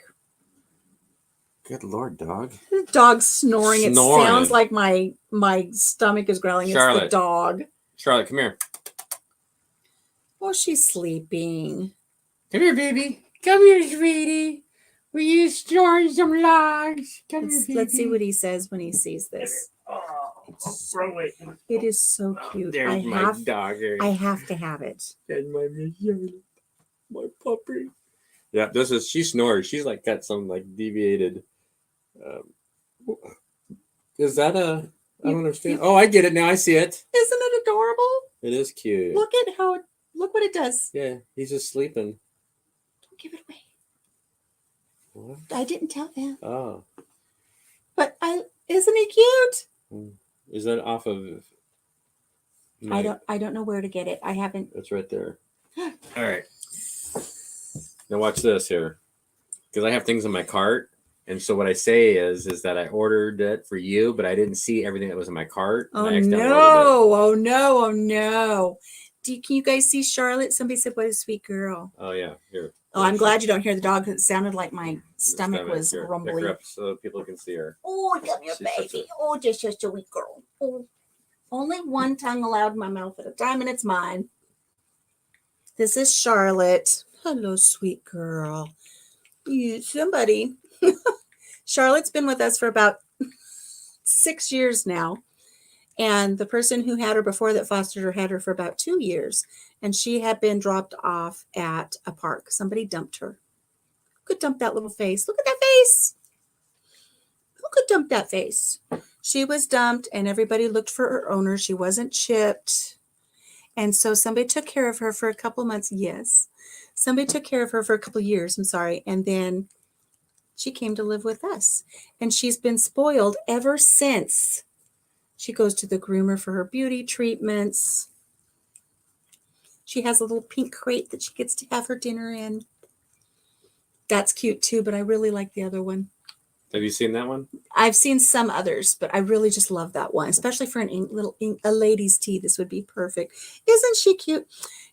Good Lord, dog. The dog's snoring. It sounds like my stomach is growling. Charlotte. It's the dog. Charlotte, come here. Oh, she's sleeping. Come here, baby. Come here, sweetie. Will you snore some logs? Come here, baby. Let's see what he says when he sees this. It is so cute. There's my dog. I have to have it. And my puppy. Yeah, she snores. She's like got some like deviated. Is that a? I don't understand. Oh, I get it now. I see it. Isn't it adorable? It is cute. Look what it does. Yeah, he's just sleeping. Don't give it away. What? I didn't tell them. Oh. But isn't he cute? Is that off of? I don't know where to get it. I haven't. It's right there. All right. Now watch this here, because I have things in my cart, and so what I say is that I ordered it for you, but I didn't see everything that was in my cart. Oh no! Oh no! Oh no! Can you guys see Charlotte? Somebody said, "What a sweet girl." Oh yeah, here. Oh, I'm glad you don't hear the dog. It sounded like my stomach was rumbling. Pick her up so people can see her. Oh, come here, baby. Oh, just a sweet girl. Oh, only one tongue allowed in my mouth at a time, and it's mine. This is Charlotte. Hello, sweet girl. Somebody. Charlotte's been with us for about 6 years now. And the person who had her before that fostered her had her for about 2 years. And she had been dropped off at a park. Somebody dumped her. Who could dump that little face? Look at that face. Who could dump that face? She was dumped and everybody looked for her owner. She wasn't chipped. And so somebody took care of her for a couple months. Yes. Somebody took care of her for a couple years. I'm sorry. And then she came to live with us. And she's been spoiled ever since. She goes to the groomer for her beauty treatments. She has a little pink crate that she gets to have her dinner in. That's cute too, but I really like the other one. Have you seen that one? I've seen some others, but I really just love that one, especially for a lady's tea. This would be perfect. Isn't she cute?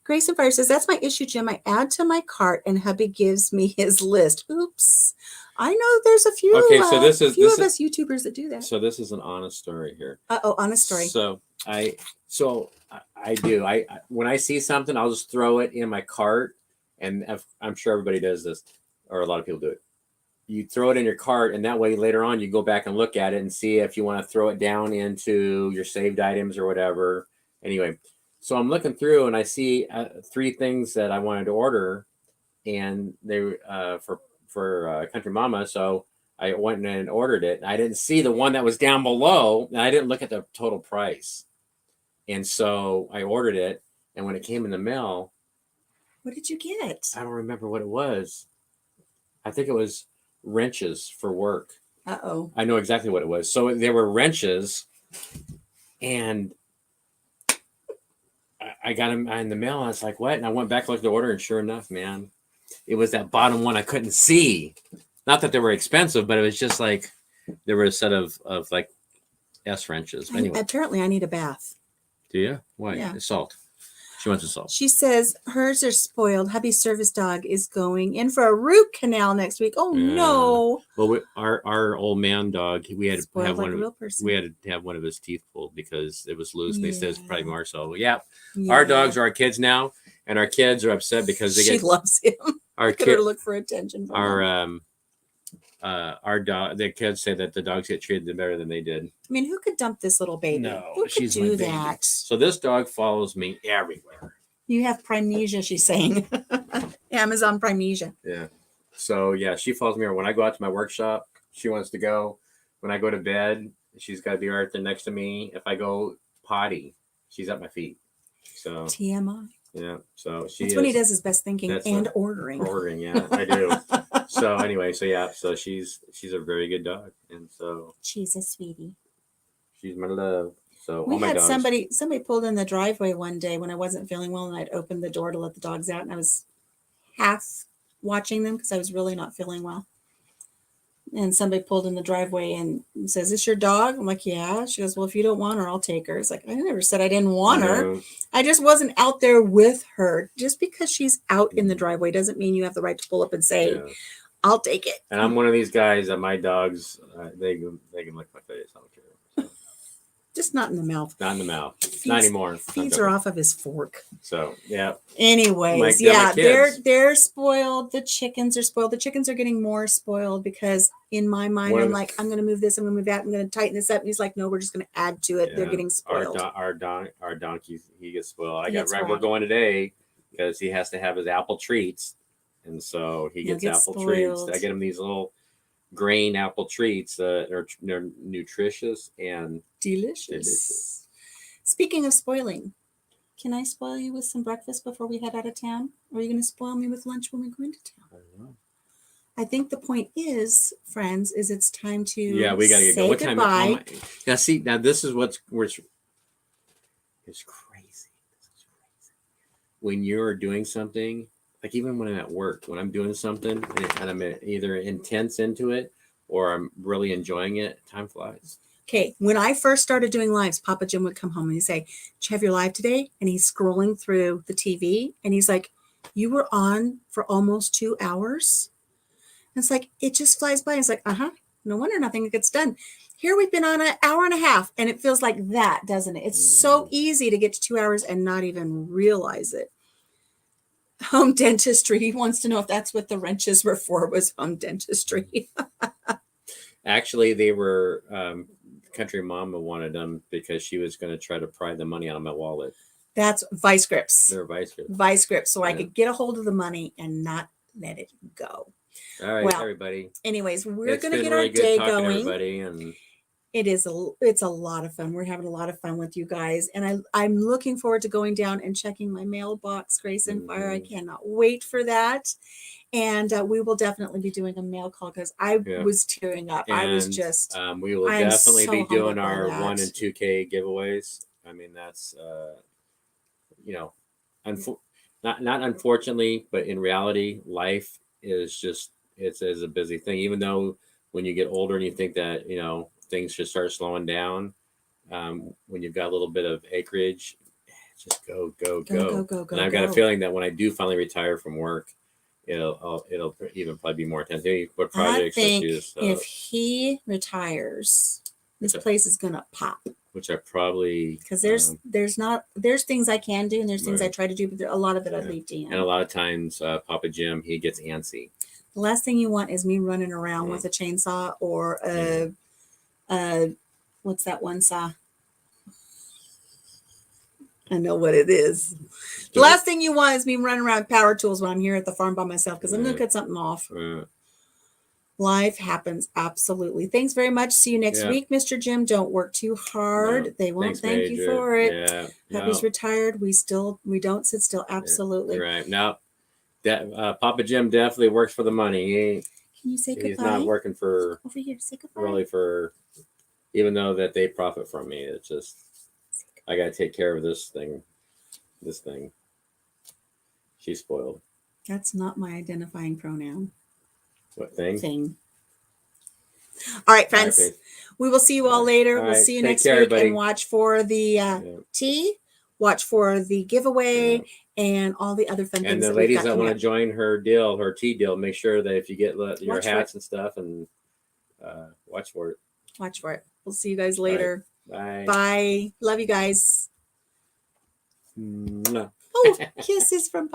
Grace and Fire says, that's my issue, Jim. I add to my cart and hubby gives me his list. Oops. I know there's a few, so this is of us YouTubers that do that. So this is an honest story here. Honest story. So I do. When I see something, I'll just throw it in my cart, and I'm sure everybody does this, or a lot of people do it. You throw it in your cart, and that way later on you go back and look at it and see if you want to throw it down into your saved items or whatever. Anyway, so I'm looking through and I see 3 things that I wanted to order, and they were for Country Mama. So I went and ordered it. I didn't see the one that was down below, and I didn't look at the total price. And so I ordered it, and when it came in the mail, what did you get? I don't remember what it was. I think it was wrenches for work. I know exactly what it was. So there were wrenches, and I got them in the mail. And I was like, what? And I went back, looked at the order, and sure enough, man, it was that bottom one I couldn't see. Not that they were expensive, but it was just like there were a set of like S wrenches. Anyway, apparently I need a bath. Do you? Why? Yeah. Salt. She wants a salt. She says hers are spoiled. Hubby's service dog is going in for a root canal next week. Oh no! Well, our old man dog, we had to have like one. A real person. We had to have one of his teeth pulled because it was loose. And they said it's probably Marcel. Yeah, Yeah. Our dogs are our kids now, and our kids are upset because she loves him. Our kids look for attention. From our dog. The kids say that the dogs get treated better than they did. I mean, who could dump this little baby? No, who could do that? So this dog follows me everywhere. You have Primesia, she's saying. Amazon Primesia. Yeah. So yeah, she follows me. When I go out to my workshop, she wants to go. When I go to bed, she's got to be right there next to me. If I go potty, she's at my feet. So TMI. Yeah. So that's when he does his best thinking and ordering. Ordering, yeah, I do. So anyway, so she's a very good dog, and so she's a sweetie. She's my love. So we had somebody pulled in the driveway one day when I wasn't feeling well, and I'd opened the door to let the dogs out, and I was half watching them because I was really not feeling well. And somebody pulled in the driveway and says, "Is this your dog?" I'm like, "Yeah." She goes, "Well, if you don't want her, I'll take her." It's like, I never said I didn't want her. I just wasn't out there with her. Just because she's out in the driveway doesn't mean you have the right to pull up and say, "I'll take it." And I'm one of these guys that my dogs, they can lick my face. I don't care. Just not in the mouth. Not in the mouth. Not anymore. Feeds her off of his fork. So yeah. Anyways, they're spoiled. The chickens are spoiled. The chickens are getting more spoiled because in my mind, I'm like, I'm going to move this. I'm going to move that. I'm going to tighten this up. And he's like, no, we're just going to add to it. Yeah. They're getting spoiled. Our donkey, he gets spoiled. We're going today because he has to have his apple treats, and so he gets apple treats. I get him these little grain apple treats that are nutritious and delicious. Speaking of spoiling, can I spoil you with some breakfast before we head out of town? Or are you going to spoil me with lunch when we go into town? I don't know. I think the point is, friends, is it's time to we got to get going. What goodbye. time? Now this is it's crazy. This is crazy. When you're doing something, like even when I'm at work, when I'm doing something and I'm either intense into it or I'm really enjoying it, time flies. Okay, when I first started doing lives, Papa Jim would come home and he'd say, "Did you have your live today?" And he's scrolling through the TV and he's like, "You were on for almost 2 hours?" And it's like, it just flies by. It's like, no wonder nothing gets done. Here we've been on an hour and a half and it feels like that, doesn't it? It's so easy to get to 2 hours and not even realize it. Home dentistry. He wants to know if that's what the wrenches were for, was home dentistry. Actually, they were, Country Mama wanted them because she was going to try to pry the money out of my wallet. That's vice grips. They're vice grips. Vice grips. So I could get a hold of the money and not let it go. All right, everybody. Anyways, we're going to get our day going. Everybody, and it's a lot of fun. We're having a lot of fun with you guys. And I'm looking forward to going down and checking my mailbox, Grace and Fire. I cannot wait for that. And we will definitely be doing a mail call because I was tearing up. I was just. We will definitely be doing our 1 and 2K giveaways. I mean, that's, not unfortunately, but in reality, life is just, it's a busy thing. Even though when you get older and you think that, things should start slowing down, when you've got a little bit of acreage, just go. And I've got a feeling that when I do finally retire from work, it'll even probably be more intense. What projects? I think if he retires, this place is gonna pop. Which I probably, because there's things I can do and there's things I try to do, but a lot of it I leave to him. And a lot of times, Papa Jim, he gets antsy. The last thing you want is me running around with a chainsaw or what's that one saw? I know what it is. The last thing you want is me running around with power tools when I'm here at the farm by myself because I'm going to cut something off. Life happens. Absolutely. Thanks very much. See you next week, Mr. Jim. Don't work too hard. No, they won't thank you for it. Yeah. Happy's retired. We don't sit still. Absolutely. You're right. No, Papa Jim definitely works for the money. Can you say goodbye? He's not working for over here. Say goodbye. Really for, even though that they profit from me. It's just, I got to take care of this thing. She's spoiled. That's not my identifying pronoun. What thing? Thing. All right, friends. We will see you all later. We'll see you next week and watch for the tea watch for the giveaway and all the other fun And things. the that we've ladies got that coming want to up. join her deal, her tea deal, make sure that if you get your Watch for hats it. and stuff, and watch for it. Watch for it. We'll see you guys later. Bye. Bye. Love you guys. Mwah. Oh, kisses from